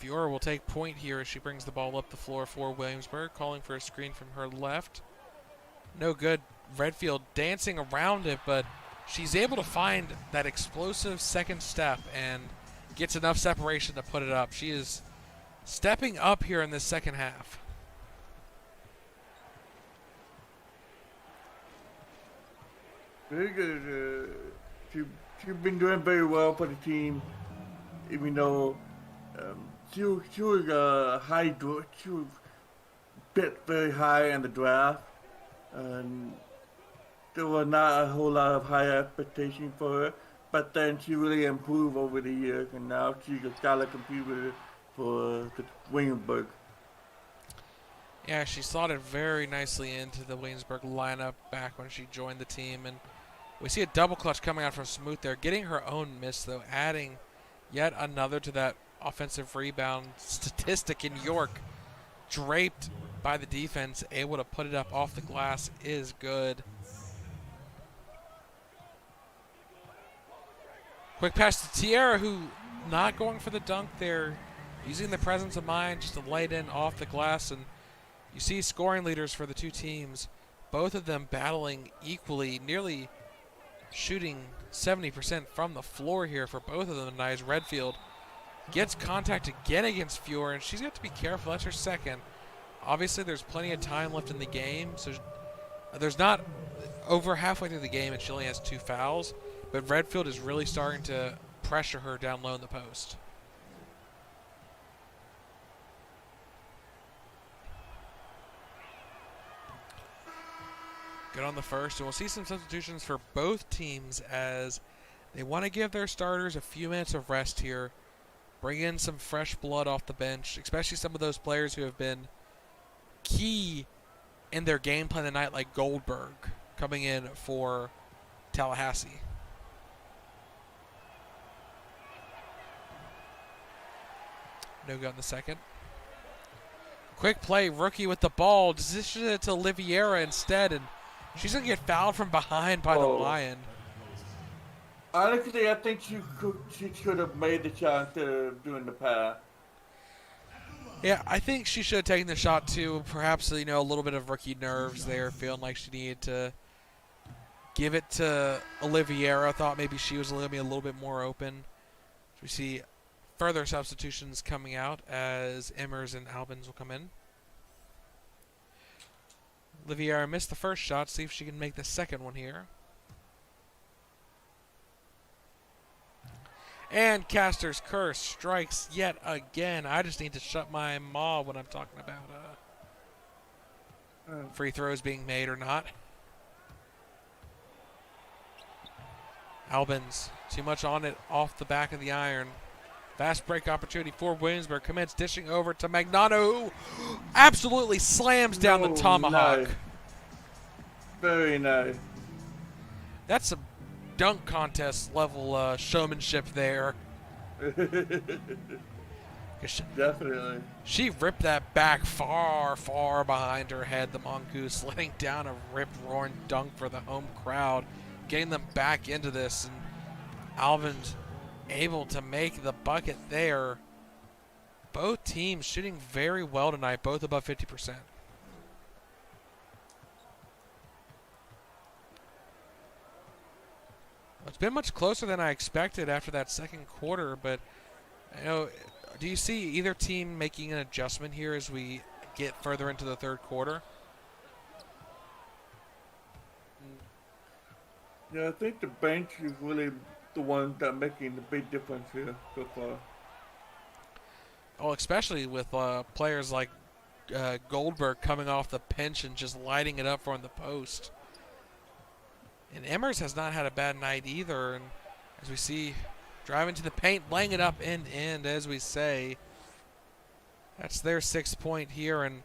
Fiora will take point here as she brings the ball up the floor for Williamsburg, calling for a screen from her left. No good. Redfield dancing around it, but she's able to find that explosive second step and gets enough separation to put it up. She is stepping up here in this second half. Very good. She's been doing very well for the team, even though she was she was picked very high in the draft, and there was not a whole lot of high expectation for her. But then she really improved over the years, and now she's a solid contributor for the Williamsburg. Yeah, she slotted very nicely into the Williamsburg lineup back when she joined the team, and we see a double clutch coming out from Smoot there, getting her own miss though, adding yet another to that offensive rebound statistic. In York, draped by the defense, able to put it up off the glass is good. Quick pass to Tierra, who not going for the dunk there, using the presence of mind just to lay it in off the glass. And you see scoring leaders for the two teams, both of them battling equally, nearly shooting 70% from the floor here for both of them tonight. As Redfield gets contact again against Fiora, and she's got to be careful. That's her second. Obviously, there's plenty of time left in the game, so there's not over halfway through the game, and she only has 2 fouls. But Redfield is really starting to pressure her down low in the post. Good on the first, and we'll see some substitutions for both teams as they want to give their starters a few minutes of rest here. Bring in some fresh blood off the bench, especially some of those players who have been key in their game plan tonight, like Goldberg coming in for Tallahassee. No go in the second. Quick play, rookie with the ball, positions it to Oliviera instead, and she's going to get fouled from behind by the Lion. Honestly, I think she could have made the shot instead of doing the pass. Yeah, I think she should have taken the shot too. Perhaps, a little bit of rookie nerves there, feeling like she needed to give it to Oliviera. I thought maybe she was going to be a little bit more open. We see further substitutions coming out as Emmers and Albans will come in. Oliviera missed the first shot. See if she can make the second one here. And Caster's Curse strikes yet again. I just need to shut my maw when I'm talking about free throws being made or not. Albans, too much on it off the back of the iron. Fast break opportunity for Williamsburg. Commence dishing over to Magnano, who absolutely slams down the tomahawk. Nice. Very nice. That's some dunk contest level showmanship there. Definitely. She ripped that back far, far behind her head, the Mongoose, letting down a rip-roaring dunk for the home crowd, getting them back into this, and Albans able to make the bucket there. Both teams shooting very well tonight, both above 50%. It's been much closer than I expected after that second quarter, but do you see either team making an adjustment here as we get further into the third quarter? Yeah, I think the bench is really the one that making the big difference here so far. Oh, especially with players like Goldberg coming off the bench and just lighting it up from the post. And Emmers has not had a bad night either. And as we see, driving to the paint, laying it up end to end, as we say. That's their 6th point here. And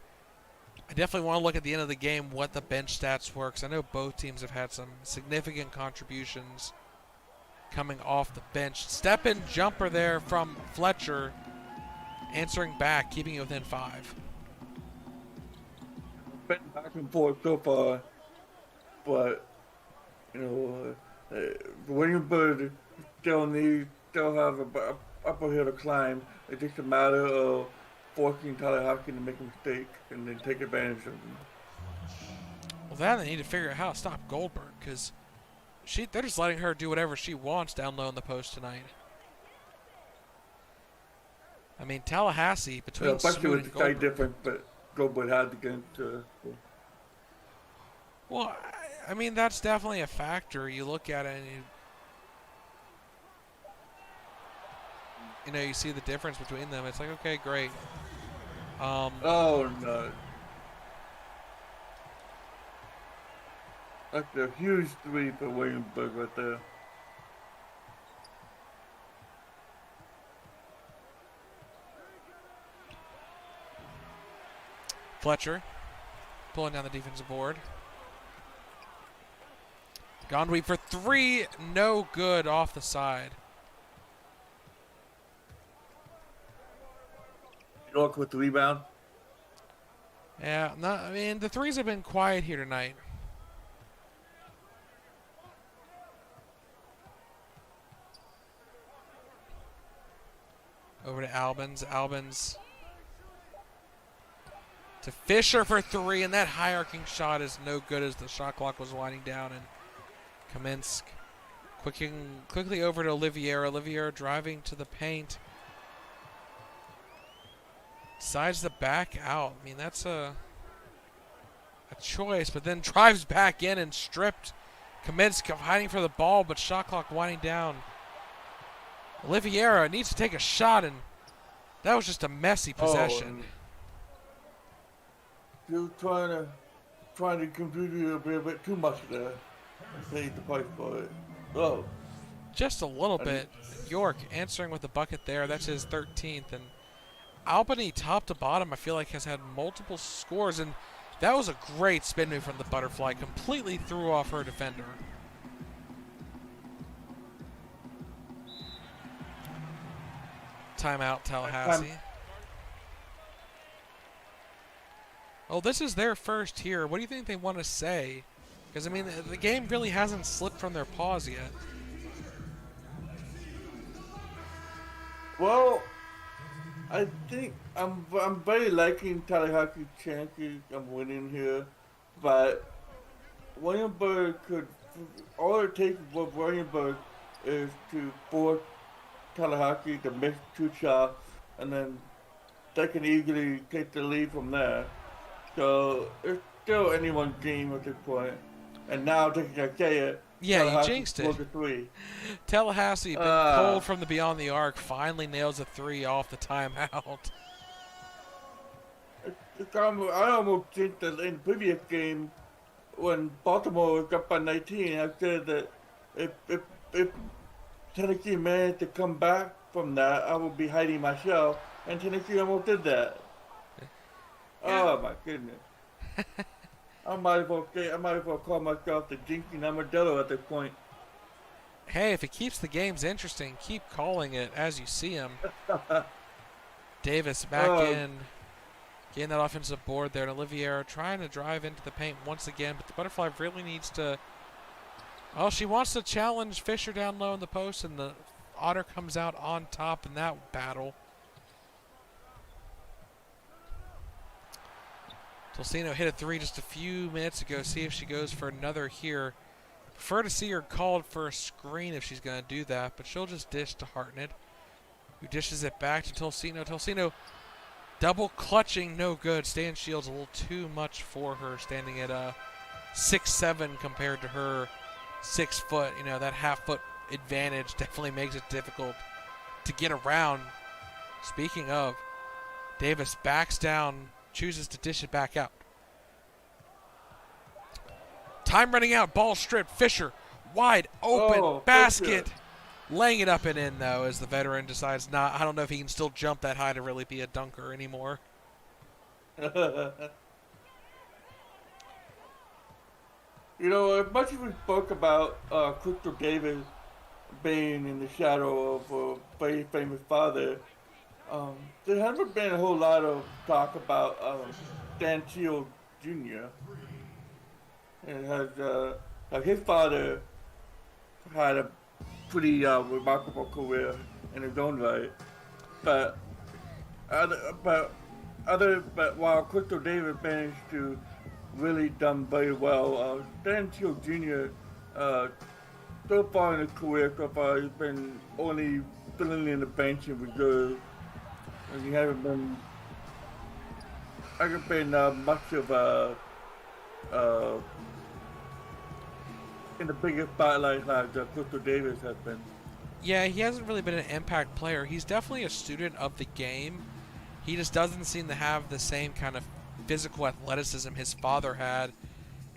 I definitely want to look at the end of the game what the bench stats were, because I know both teams have had some significant contributions coming off the bench. Step-in jumper there from Fletcher, answering back, keeping it within 5. Been back and forth so far, but Williamsburg still have a upper hill to climb. It's just a matter of forcing Tallahassee to make a mistake and then take advantage of them. Well, then they need to figure out how to stop Goldberg, because they're just letting her do whatever she wants down low in the post tonight. I mean, Tallahassee between especially with and the slight Goldberg. difference, but Goldberg had against. Well, I mean, that's definitely a factor. You look at it and you see the difference between them. It's like, okay, great. Oh no! That's a huge 3 for Williamsburg right there. Fletcher pulling down the defensive board. Gondweep for 3, no good, off the side. York with the rebound. Yeah, I mean, the threes have been quiet here tonight. Over to Albans. Albans to Fisher for 3, and that high arcing shot is no good as the shot clock was winding down. And Kamensk quickly over to Oliviera. Oliviera driving to the paint. Decides to back out. I mean, that's a choice, but then drives back in and stripped. Kamensk hiding for the ball, but shot clock winding down. Oliviera needs to take a shot, and that was just a messy possession. You're trying to confuse you a bit too much there. I paid the price for it. Oh. Just a little bit. York answering with the bucket there. That's his 13th. And Albany, top to bottom, I feel like has had multiple scores. And that was a great spin move from the Butterfly. Completely threw off her defender. Timeout, Tallahassee. Oh, this is their first here. What do you think they want to say? Because, I mean, the game really hasn't slipped from their paws yet. Well, I think I'm very liking Tallahassee's chances of winning here, but Williamsburg all it takes for Williamsburg is to force Tallahassee to miss two shots, and then they can easily take the lead from there. So it's still anyone's game at this point. And now, just as I say it, Yeah, you Tallahassee jinxed it. scored the three. Tallahassee, been Uh, cold from the beyond the arc, finally nails a three off the timeout. I almost think that in the previous game, when Baltimore was up by 19, I said that if Tennessee managed to come back from that, I would be hiding myself, and Tennessee almost did that. Yeah. Oh my goodness! I might as well call myself the jinxing armadillo at this point. Hey, if it keeps the games interesting, keep calling it as you see them. Davis back Oh. in, getting that offensive board there, and Oliviero trying to drive into the paint once again, but the Butterfly really needs to. Oh, she wants to challenge Fisher down low in the post, and the Otter comes out on top in that battle. Tolsino hit a three just a few minutes ago. See if she goes for another here. Prefer to see her called for a screen if she's going to do that, but she'll just dish to Hartnett, who dishes it back to Tolsino. Tolsino double clutching, no good. Stan Shields a little too much for her, standing at 6'7" compared to her 6 foot. You know, that half-foot advantage definitely makes it difficult to get around. Speaking of, Davis backs down, chooses to dish it back out. Time running out, ball stripped. Fisher, wide open, basket. Fisher. Laying it up and in, though, as the veteran decides not. I don't know if he can still jump that high to really be a dunker anymore. You know, as much as we spoke about Crystal Davis being in the shadow of a very famous father, there hasn't been a whole lot of talk about Dan Shields Jr. It has, his father had a pretty remarkable career in his own right, but while Crystal Davis managed to really done very well, Dan Shields Jr. So far in his career, so far he's been only filling in the bench in reserve, and he hasn't been much of a in the biggest spotlight like Crystal Davis has been. Yeah, he hasn't really been an impact player. He's definitely a student of the game. He just doesn't seem to have the same kind of physical athleticism his father had.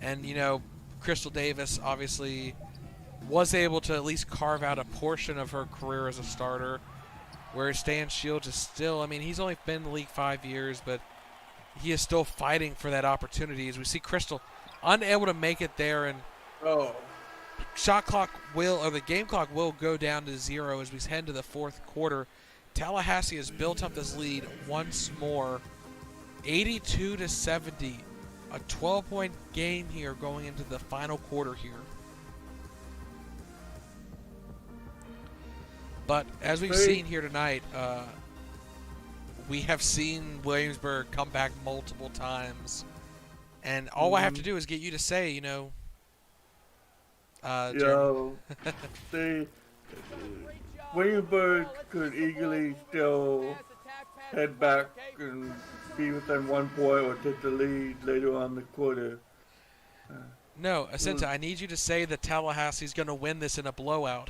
And, you know, Crystal Davis obviously was able to at least carve out a portion of her career as a starter, whereas Stan Shields is still, I mean, he's only been in the league 5 years, but he is still fighting for that opportunity. As we see Crystal unable to make it there, and the game clock will go down to 0 as we head into the fourth quarter. Tallahassee has built up this lead once more, 82-70, a 12-point game here going into the final quarter here. But as we've seen here tonight, we have seen Williamsburg come back multiple times, and all I have to do is get you to say, you know, Williamsburg could easily still head back and be within 1 point or take the lead later on in the quarter. No, Asinta, I need you to say that Tallahassee's going to win this in a blowout.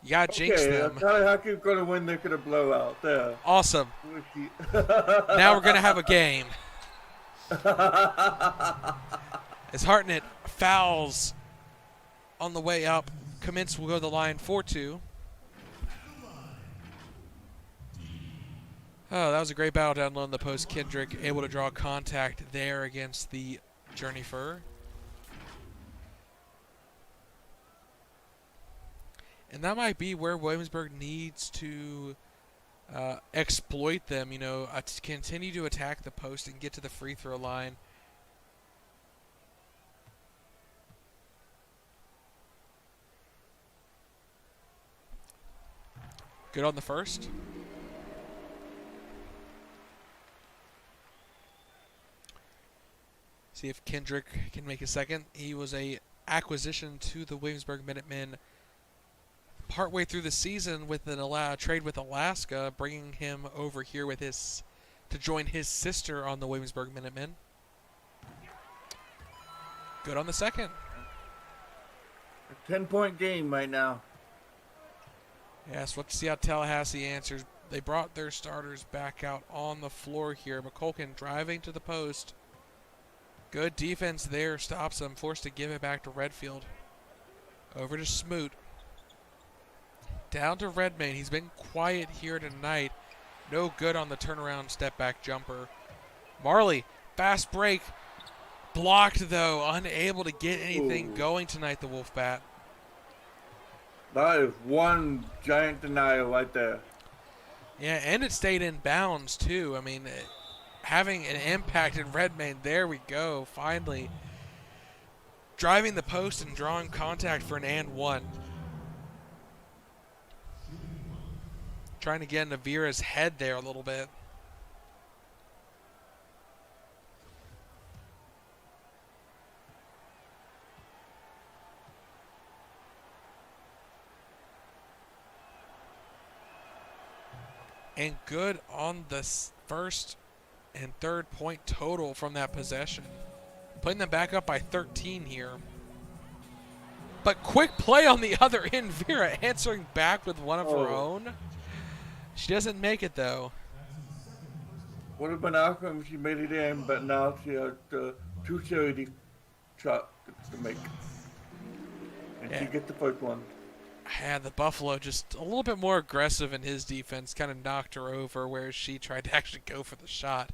You got to jinx them. Tallahassee's going to win this in a blowout. There. Awesome. Now we're going to have a game. As Hartnett fouls on the way up, Commence will go to the line 4-2. Oh, that was a great battle down low in the post. Kendrick able to draw contact there against the Journey Fur. And that might be where Williamsburg needs to exploit them, you know, to continue to attack the post and get to the free throw line. Good on the first. See if Kendrick can make a second. He was a acquisition to the Williamsburg Minutemen partway through the season with an trade with Alaska, bringing him over here with to join his sister on the Williamsburg Minutemen. Good on the second. A 10-point game right now. Yes, let's see how Tallahassee answers. They brought their starters back out on the floor here. McCulkin driving to the post. Good defense there. Stops them. Forced to give it back to Redfield. Over to Smoot. Down to Redmayne. He's been quiet here tonight. No good on the turnaround step back jumper. Marley, fast break. Blocked though. Unable to get anything going tonight, the Wolfbat. That is one giant denial right there. Yeah, and it stayed in bounds, too. I mean, having an impact in Redmayne, there we go, finally. Driving the post and drawing contact for an and one. Trying to get into Vera's head there a little bit. And good on the first and third point total from that possession. Putting them back up by 13 here. But quick play on the other end. Vera answering back with one of her own. She doesn't make it, though. Would have been awesome if she made it in, but now she has two charity shots to make. And she gets the first one. Yeah, the Buffalo just a little bit more aggressive in his defense, kind of knocked her over, whereas she tried to actually go for the shot.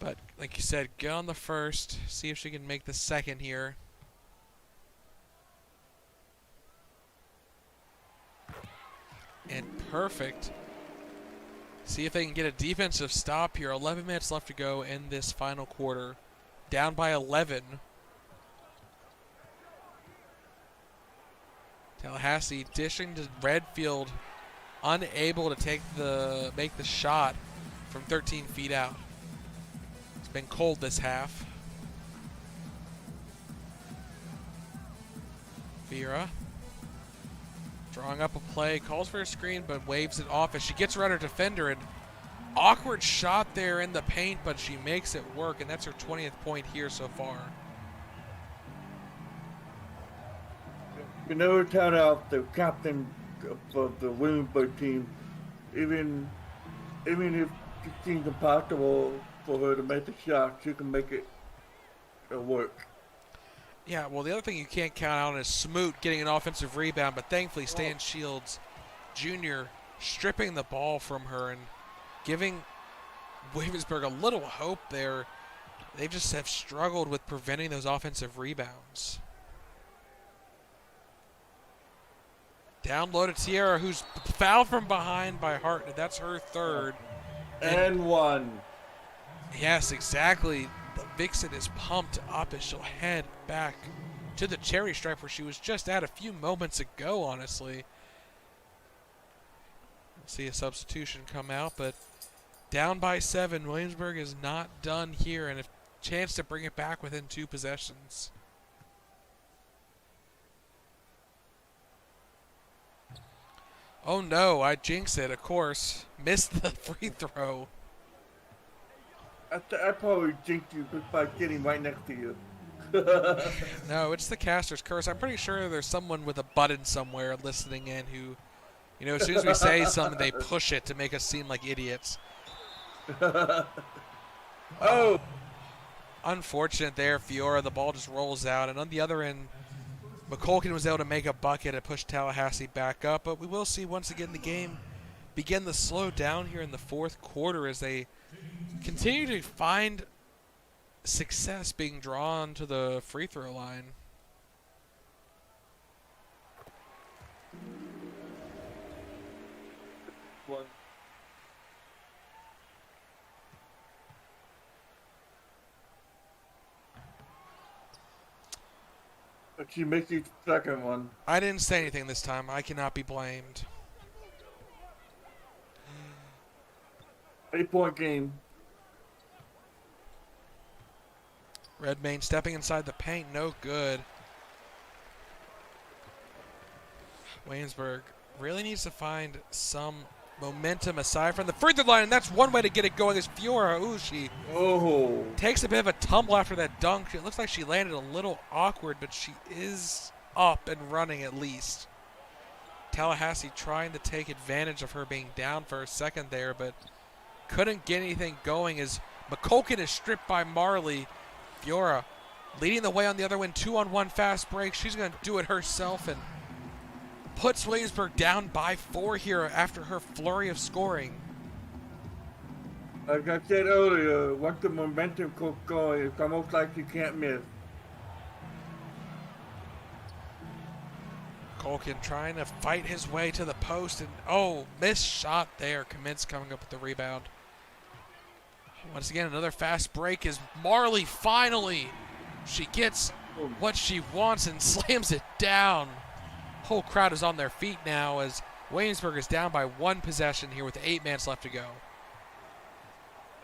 But like you said, get on the first, see if she can make the second here. And perfect. See if they can get a defensive stop here. 11 minutes left to go in this final quarter. Down by 11. Tallahassee dishing to Redfield, unable to make the shot from 13 feet out. It's been cold this half. Vera drawing up a play, calls for a screen, but waves it off as she gets around her defender. An awkward shot there in the paint, but she makes it work, and that's her 20th point here so far. You never count out the captain of the Williamsburg team, even if it seems impossible for her to make the shot, she can make it work. Yeah, well, the other thing you can't count out is Smoot getting an offensive rebound, but thankfully Stan Shields Jr. stripping the ball from her and giving Williamsburg a little hope there. They just have struggled with preventing those offensive rebounds. Down low to Tierra, who's fouled from behind by Hart. That's her third. And one. Yes, exactly. The Vixen is pumped up as she'll head back to the cherry stripe where she was just at a few moments ago, honestly. We'll see a substitution come out, but down by 7. Williamsburg is not done here, and a chance to bring it back within 2 possessions. Oh no, I jinxed it, of course. Missed the free throw. I probably jinxed you just by getting right next to you. No, it's the caster's curse. I'm pretty sure there's someone with a button somewhere listening in who, you know, as soon as we say something, they push it to make us seem like idiots. Oh! Unfortunate there, Fiora. The ball just rolls out. And on the other end, McCulkin was able to make a bucket and push Tallahassee back up. But we will see once again the game begin to slow down here in the fourth quarter as they continue to find success being drawn to the free throw line. One. But she makes the second one. I didn't say anything this time. I cannot be blamed. 8-point game. Redmayne stepping inside the paint, no good. Williamsburg really needs to find some momentum aside from the free throw line, and that's one way to get it going is Fiora Ushi. Oh, Takes a bit of a tumble after that dunk. It looks like she landed a little awkward, but she is up and running at least. Tallahassee trying to take advantage of her being down for a second there, but couldn't get anything going as McCulkin is stripped by Marley. Fiora leading the way on the other one, 2-on-1 fast break. She's going to do it herself and puts Williamsburg down by 4 here after her flurry of scoring. like I said earlier, once the momentum goes going, it's almost like you can't miss. Culkin trying to fight his way to the post, and missed shot there. Kaminsky coming up with the rebound. Once again, another fast break as Marley finally, she gets what she wants and slams it down. Whole crowd is on their feet now as Williamsburg is down by 1 possession here with 8 minutes left to go.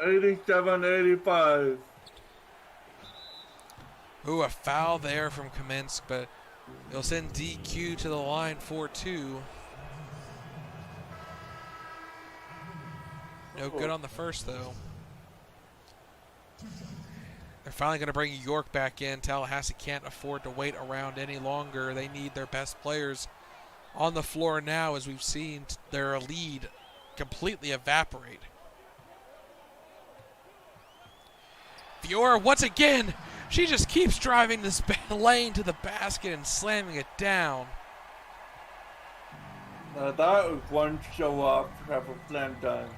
87-85. Ooh, a foul there from Kaminsky, but it'll send DQ to the line for 2. No good on the first, though. They're finally going to bring York back in. Tallahassee can't afford to wait around any longer. They need their best players on the floor now as we've seen their lead completely evaporate. Fiora, once again, she just keeps driving this lane to the basket and slamming it down. Now that was one show off to have a slam dunk.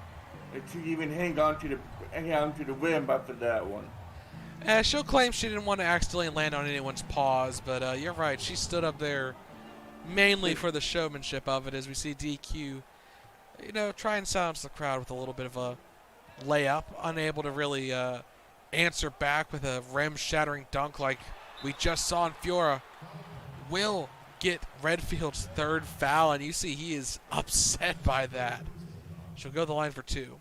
And she even hang on to the rim after that one. She'll claim she didn't want to accidentally land on anyone's paws, but you're right. She stood up there mainly for the showmanship of it as we see DQ, try and silence the crowd with a little bit of a layup, unable to really answer back with a rim-shattering dunk like we just saw in Fiora. Will get Redfield's 3rd foul, and you see he is upset by that. She'll go to the line for 2.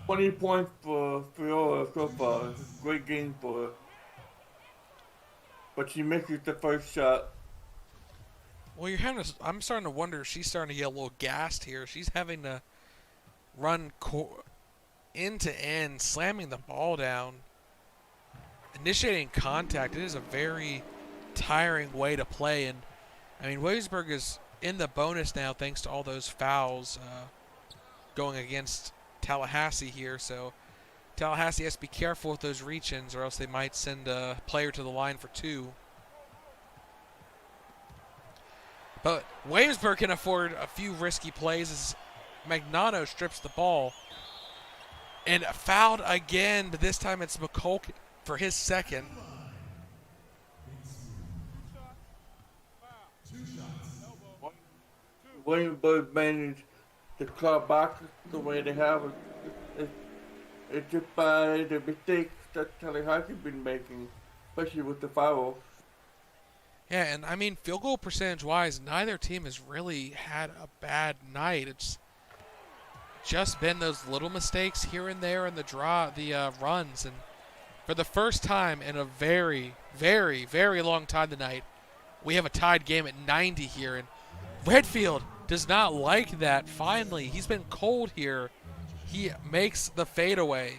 20 points for Fiora so far. It's a great game for her. But she misses the first shot. Well, I'm starting to wonder if she's starting to get a little gassed here. She's having to run end to end, slamming the ball down, initiating contact. It is a very tiring way to play, and I mean Williamsburg is in the bonus now thanks to all those fouls going against Tallahassee here. So Tallahassee has to be careful with those reach-ins or else they might send a player to the line for 2. But Williamsburg can afford a few risky plays as Magnano strips the ball. And fouled again, but this time it's McCulkin for his 2nd. Williamsburg managed to claw back the way they have. It's just by the mistakes that Tallahassee been making, especially with the fouls. Yeah, and I mean, field goal percentage-wise, neither team has really had a bad night. It's just been those little mistakes here and there in the runs. And for the first time in a very, very, very long time tonight, we have a tied game at 90 here. And Redfield does not like that. Finally, he's been cold here. He makes the fadeaway.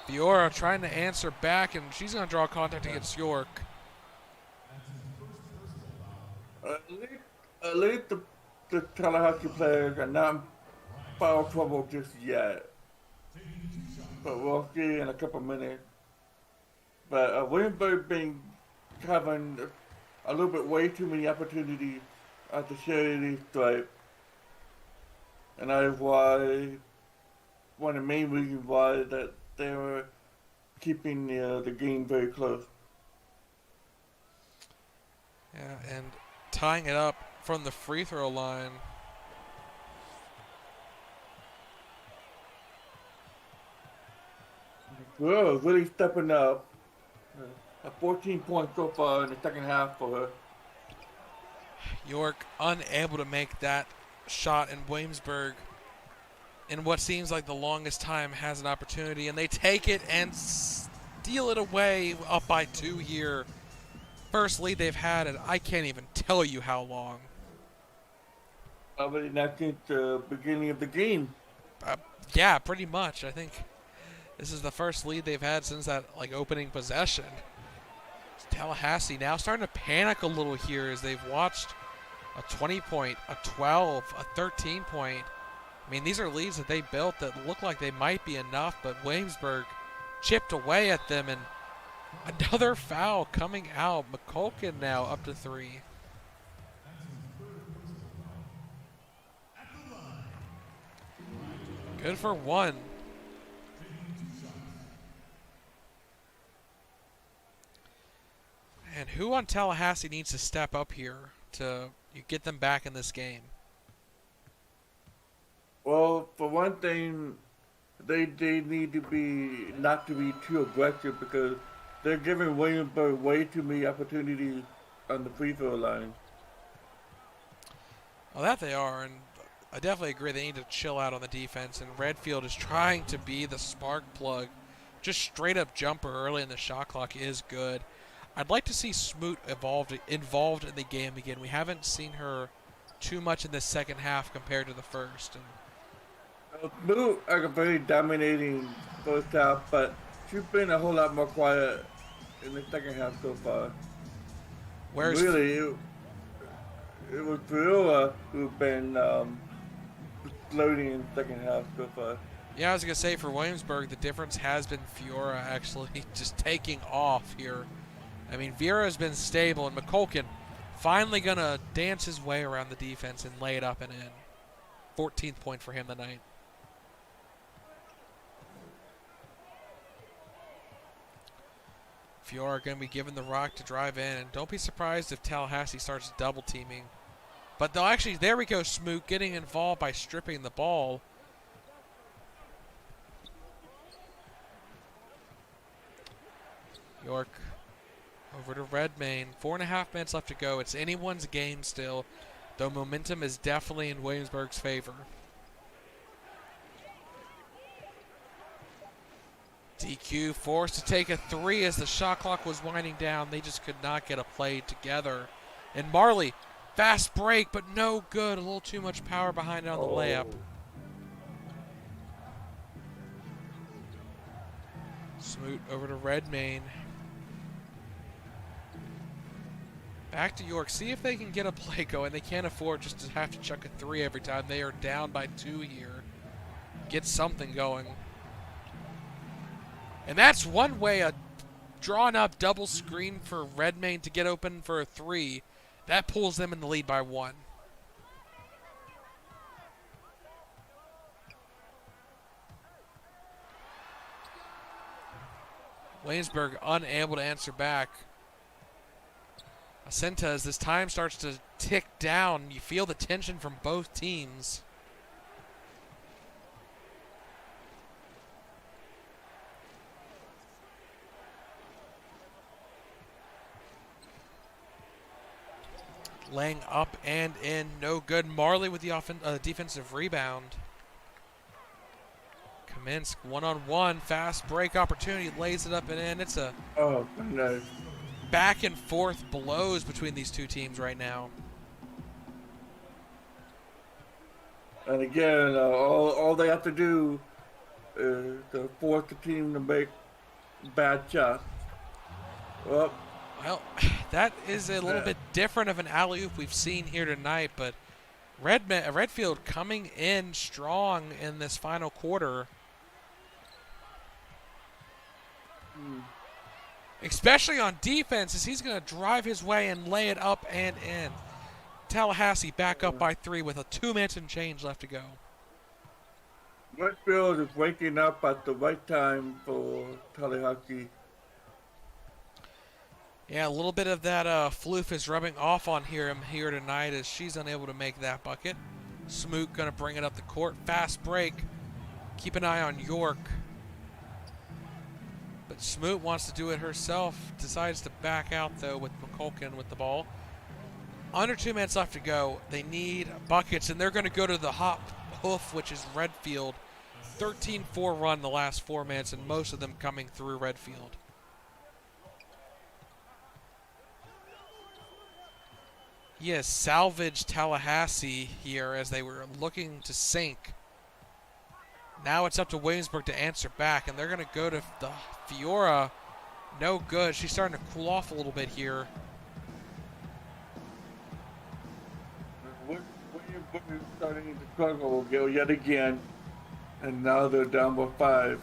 Fiora trying to answer back, and she's going to draw contact against York. At least the Tallahassee players are not in foul trouble just yet. But we'll see in a couple minutes. But Williamsburg been having a little bit way too many opportunities at the charity stripe. And that is why, one of the main reasons why that they were keeping the game very close. Yeah, and tying it up from the free throw line. Well, really stepping up. A 14 points so far in the second half for her. York unable to make that shot, and Williamsburg, in what seems like the longest time, has an opportunity, and they take it and steal it away up by 2 here. First lead they've had, and I can't even tell you how long. Probably not since the beginning of the game. Yeah, pretty much. I think this is the first lead they've had since that opening possession. Tallahassee now starting to panic a little here as they've watched a 20-point, a 12, a 13-point. I mean, these are leads that they built that look like they might be enough, but Williamsburg chipped away at them, and another foul coming out. McCulkin now up to 3. Good for 1. And who on Tallahassee needs to step up here to get them back in this game? Well, for one thing, they need to be not to be too aggressive because they're giving Williamsburg way too many opportunities on the free throw line. Well, that they are, and I definitely agree they need to chill out on the defense, and Redfield is trying to be the spark plug. Just straight up jumper early in the shot clock is good. I'd like to see Smoot involved in the game again. We haven't seen her too much in the second half compared to the first. And Smoot are a very dominating first half, but she's been a whole lot more quiet in the second half so far. where's Really, it was Viola who's been floating in the second half so far. Yeah, I was going to say for Williamsburg, the difference has been Fiora actually just taking off here. I mean, Vieira's been stable, and McCulkin finally going to dance his way around the defense and lay it up and in. 14th point for him tonight. Fiora going to be given the rock to drive in, and don't be surprised if Tallahassee starts double teaming. But they'll actually, there we go, Smoot getting involved by stripping the ball. York over to Redmayne. 4.5 minutes left to go. It's anyone's game still, though momentum is definitely in Williamsburg's favor. DQ forced to take a 3 as the shot clock was winding down. They just could not get a play together. And Marley, fast break, but no good. A little too much power behind it on the layup. Smoot over to Redmayne. Back to York. See if they can get a play going. They can't afford just to have to chuck a 3 every time. They are down by 2 here. Get something going. And that's one way, a drawn up double screen for Redmayne to get open for a 3. That pulls them in the lead by 1. Williamsburg unable to answer back. Asenta, as this time starts to tick down, you feel the tension from both teams. Laying up and in, no good. Marley with the defensive rebound. Kaminsk one-on-one, fast break opportunity, lays it up and in. It's a no. back and forth blows between these two teams right now. And again, all they have to do is to force the team to make bad shots. Well, that is a little bit different of an alley-oop we've seen here tonight, but Redfield coming in strong in this final quarter. Especially on defense, as he's going to drive his way and lay it up and in. Tallahassee back up by 3 with a 2 minutes and change left to go. Redfield is waking up at the right time for Tallahassee. Yeah, a little bit of that floof is rubbing off on him here tonight as she's unable to make that bucket. Smoot going to bring it up the court. Fast break. Keep an eye on York. But Smoot wants to do it herself. Decides to back out, though, with McCulkin with the ball. Under 2 minutes left to go. They need buckets, and they're going to go to the hot hoof, which is Redfield. 13-4 run the last 4 minutes, and most of them coming through Redfield. He has salvaged Tallahassee here as they were looking to sink. Now it's up to Williamsburg to answer back, and they're going to go to the Fiora. No good. She's starting to cool off a little bit here. Williamsburg is starting to struggle yet again, and now they're down by 5.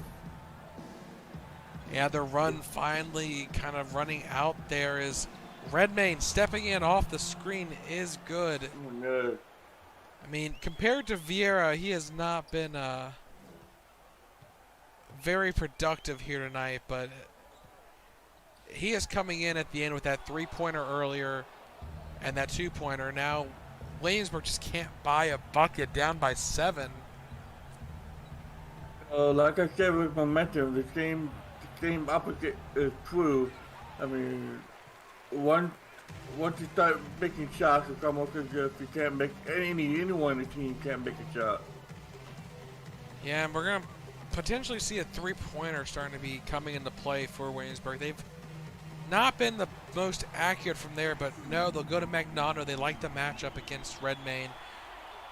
Yeah, their run finally kind of running out there is Redmayne stepping in off the screen is good. Oh, no. I mean, compared to Vieira, he has not been very productive here tonight, but he is coming in at the end with that 3-pointer earlier and that 2-pointer. Now, Williamsburg just can't buy a bucket, down by 7. Like I said with momentum, the same opposite is true. I mean, once you start making shots, it's almost as if you can't make anyone on the team can't make a shot. Yeah, and we're going to potentially see a 3-pointer starting to be coming into play for Williamsburg. They've not been the most accurate from there, but no, they'll go to Magnano. They like the matchup against Redmayne.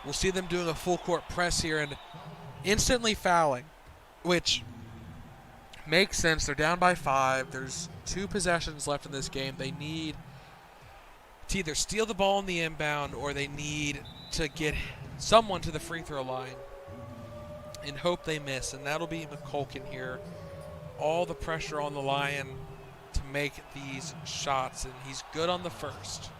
We'll see them doing a full court press here and instantly fouling, which makes sense. They're down by 5. There's 2 possessions left in this game. They need to either steal the ball in the inbound or they need to get someone to the free throw line and hope they miss, and that'll be McCulkin here. All the pressure on the Lion to make these shots, and he's good on the first.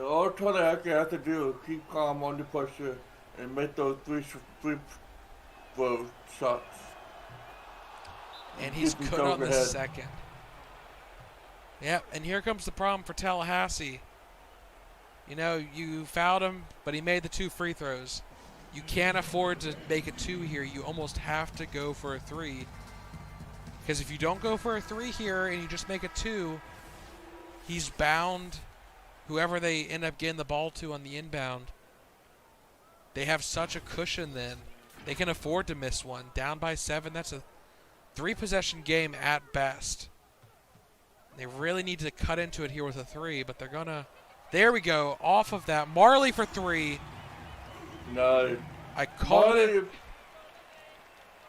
All Tallahassee has to do is keep calm under pressure and make those free throw shots. And he's good on the second. Yep, and here comes the problem for Tallahassee. You know, you fouled him, but he made the 2 free throws. You can't afford to make a 2 here. You almost have to go for a 3. Because if you don't go for a 3 here and you just make a 2, he's bound. Whoever they end up getting the ball to on the inbound, they have such a cushion then. They can afford to miss one. Down by 7, that's a 3-possession game at best. They really need to cut into it here with a 3, but they're going to... There we go. Off of that. Marley for 3. No. I called it.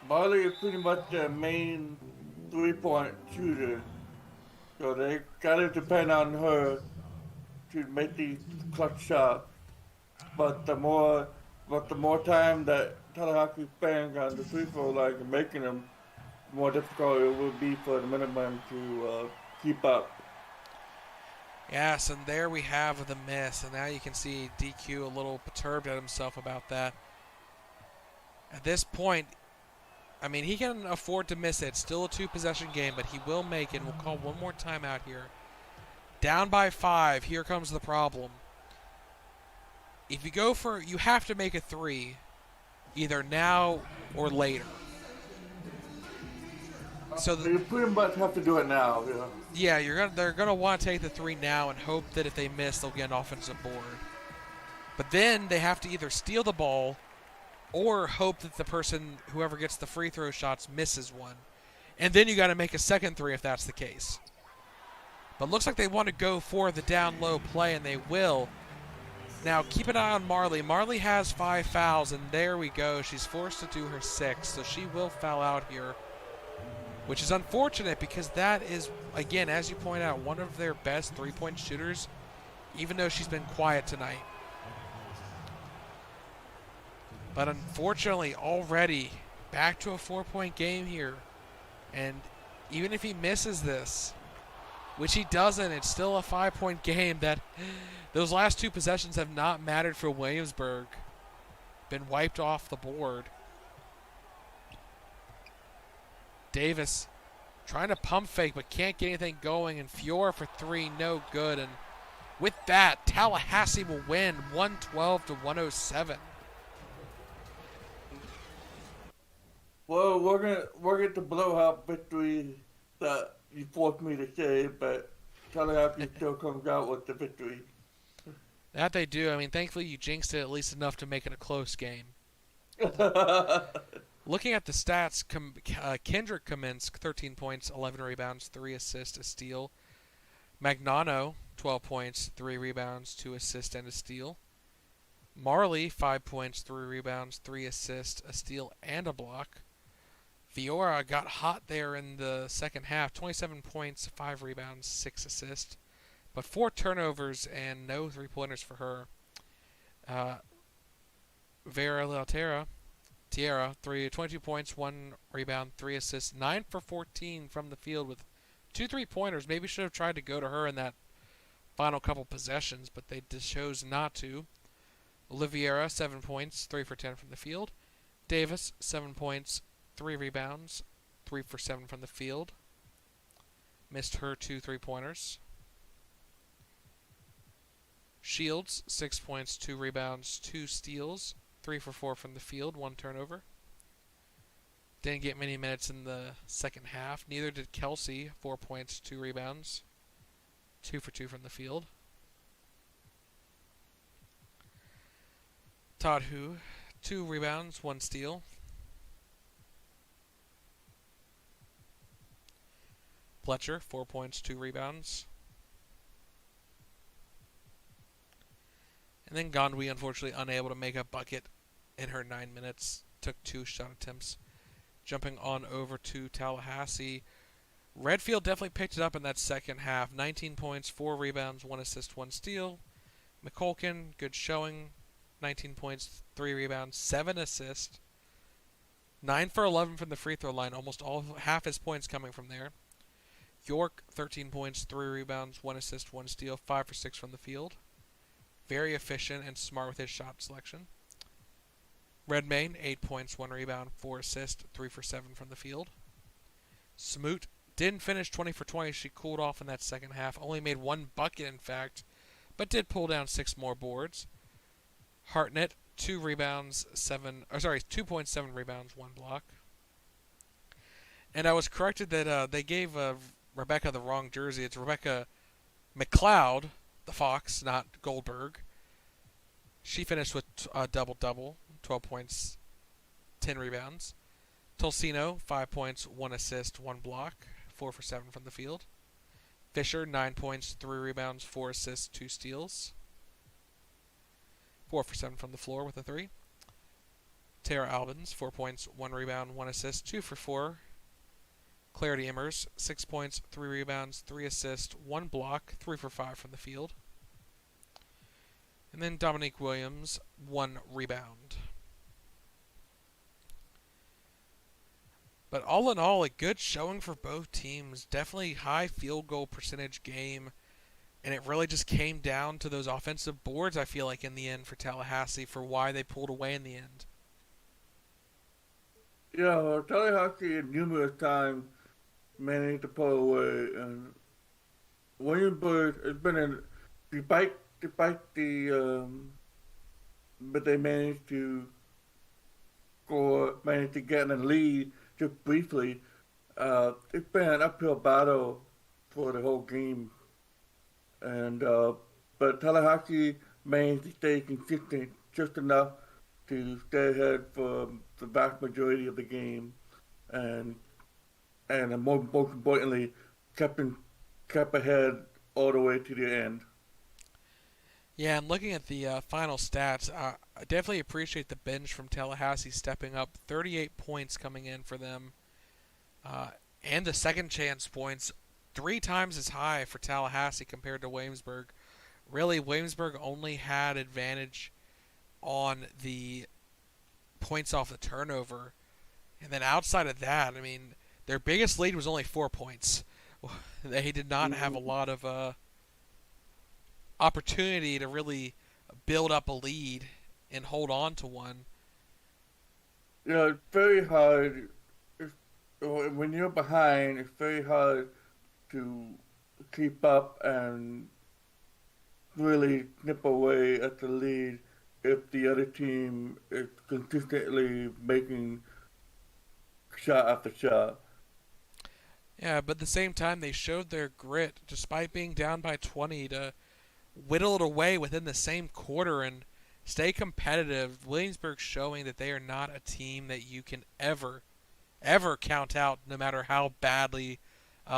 Marley is pretty much the main 3-point shooter. So they gotta depend on her to make these clutch shots. But the more time that Tallahassee spends on the free throw line and making them, the more difficult it will be for the Minutemen to keep up. Yes, and there we have the miss, and now you can see DQ a little perturbed at himself about that. At this point, I mean, he can afford to miss it. It's still a 2-possession game, but he will make it. We'll call one more timeout here. Down by 5, here comes the problem. If you go for, you have to make a 3, either now or later. So you pretty much have to do it now. Yeah, they're gonna want to take the 3 now and hope that if they miss, they'll get an offensive board. But then they have to either steal the ball or hope that the person, whoever gets the free throw shots, misses one. And then you got to make a second 3 if that's the case. But looks like they want to go for the down low play, and they will. Now keep an eye on Marley. Marley has 5 fouls, and there we go. She's forced to do her 6, so she will foul out here, which is unfortunate because that is, again, as you point out, one of their best 3-point shooters, even though she's been quiet tonight. But unfortunately, already back to a 4-point game here. And even if he misses this, which he doesn't, it's still a 5-point game. That those last 2 possessions have not mattered for Williamsburg. Been wiped off the board. Davis trying to pump fake but can't get anything going, and Fiora for 3, no good. And with that, Tallahassee will win 112-107. Well, we're going to blowout victory that you forced me to say, but Tallahassee still comes out with the victory. That they do. I mean, thankfully you jinxed it at least enough to make it a close game. Looking at the stats, Kendrick commenced 13 points, 11 rebounds, 3 assists, a steal. Magnano, 12 points, 3 rebounds, 2 assists, and a steal. Marley, 5 points, 3 rebounds, 3 assists, a steal, and a block. Fiora got hot there in the second half. 27 points, 5 rebounds, 6 assists. But 4 turnovers and no three-pointers for her. Vera Tierra, 22 points, 1 rebound, 3 assists, 9 for 14 from the field with 2 3-pointers. Maybe should have tried to go to her in that final couple possessions, but they just chose not to. Oliveira, 7 points, 3 for 10 from the field. Davis, 7 points, 3 rebounds, 3 for 7 from the field. Missed her 2 3-pointers. Shields, 6 points, 2 rebounds, 2 steals, 3 for 4 from the field, 1 turnover. Didn't get many minutes in the second half. Neither did Kelsey, 4 points, 2 rebounds, 2 for 2 from the field. Todd Hu, 2 rebounds, 1 steal. Fletcher, 4 points, 2 rebounds. And then Gondwy, unfortunately, unable to make a bucket in her 9 minutes. Took 2 shot attempts. Jumping on over to Tallahassee. Redfield definitely picked it up in that second half. 19 points, 4 rebounds, 1 assist, 1 steal. McCulkin, good showing. 19 points, 3 rebounds, 7 assists. 9 for 11 from the free throw line. Almost half his points coming from there. York, 13 points, 3 rebounds, 1 assist, 1 steal. 5 for 6 from the field. Very efficient and smart with his shot selection. Redmayne, 8 points, 1 rebound, 4 assists, 3 for 7 from the field. Smoot didn't finish 20 for 20. She cooled off in that second half. Only made 1 bucket, in fact, but did pull down 6 more boards. Hartnett, 2 rebounds, 2 points, 7 rebounds, 1 block. And I was corrected that they gave Rebecca the wrong jersey. It's Rebecca McLeod, the Fox, not Goldberg. She finished with a double-double, 12 points, 10 rebounds. Tolsino, 5 points, 1 assist, 1 block, 4 for 7 from the field. Fisher, 9 points, 3 rebounds, 4 assists, 2 steals. 4 for 7 from the floor with a 3. Tara Albans, 4 points, 1 rebound, 1 assist, 2 for 4. Clarity Immers, 6 points, 3 rebounds, 3 assists, 1 block, 3 for 5 from the field. And then Dominique Williams, 1 rebound. But all in all, a good showing for both teams. Definitely high field goal percentage game. And it really just came down to those offensive boards, I feel like, in the end for Tallahassee, for why they pulled away in the end. Yeah, well, Tallahassee numerous times managed to pull away, and Williamsburg has been in, despite the, but they managed to get in the lead just briefly. It's been an uphill battle for the whole game, and but Tallahassee managed to stay consistent just enough to stay ahead for the vast majority of the game, and most importantly, kept ahead all the way to the end. Yeah, and looking at the final stats, I definitely appreciate the bench from Tallahassee stepping up. 38 points coming in for them, and the second chance points 3 times as high for Tallahassee compared to Williamsburg. Really, Williamsburg only had advantage on the points off the turnover. And then outside of that, I mean, their biggest lead was only 4 points. They did not have a lot of opportunity to really build up a lead and hold on to one. You know, it's very hard. When you're behind, it's very hard to keep up and really nip away at the lead if the other team is consistently making shot after shot. Yeah, but at the same time, they showed their grit despite being down by 20 to whittle it away within the same quarter and stay competitive. Williamsburg showing that they are not a team that you can ever count out, no matter how badly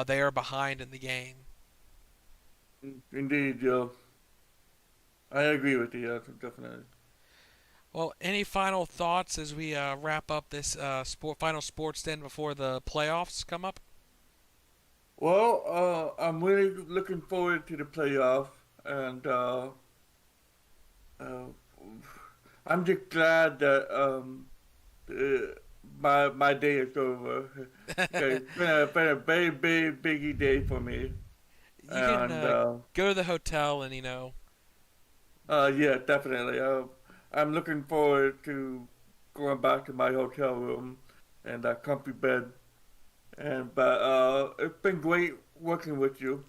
they are behind in the game. Indeed, Joe. I agree with you, definitely. Well, any final thoughts as we wrap up this final sports den before the playoffs come up? Well, I'm really looking forward to the playoff, and uh, I'm just glad that uh, my day is over. Okay, been a very big biggie day for me, You can and go to the hotel and yeah, definitely. I'm looking forward to going back to my hotel room and that comfy bed. And but it's been great working with you.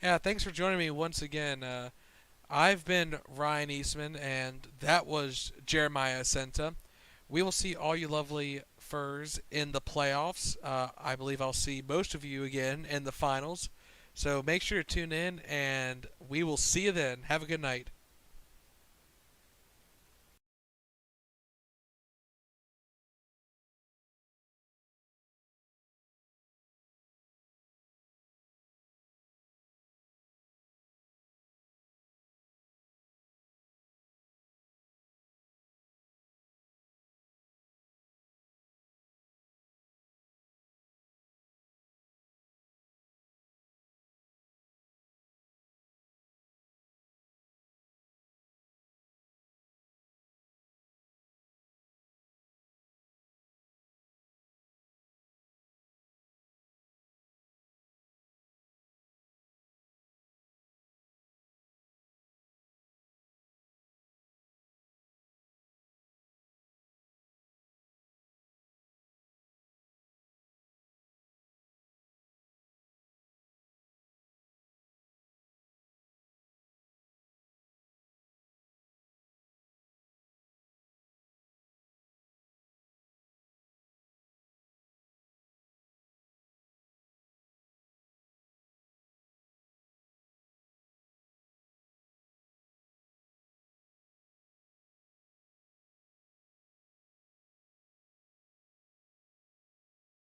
yeah. Thanks for joining me once again. I've been Ryan Eastman, and that was Jeremiah Senta. We will see all you lovely furs in the playoffs. I believe I'll see most of you again in the finals. So make sure to tune in, and we will see you then. Have a good night.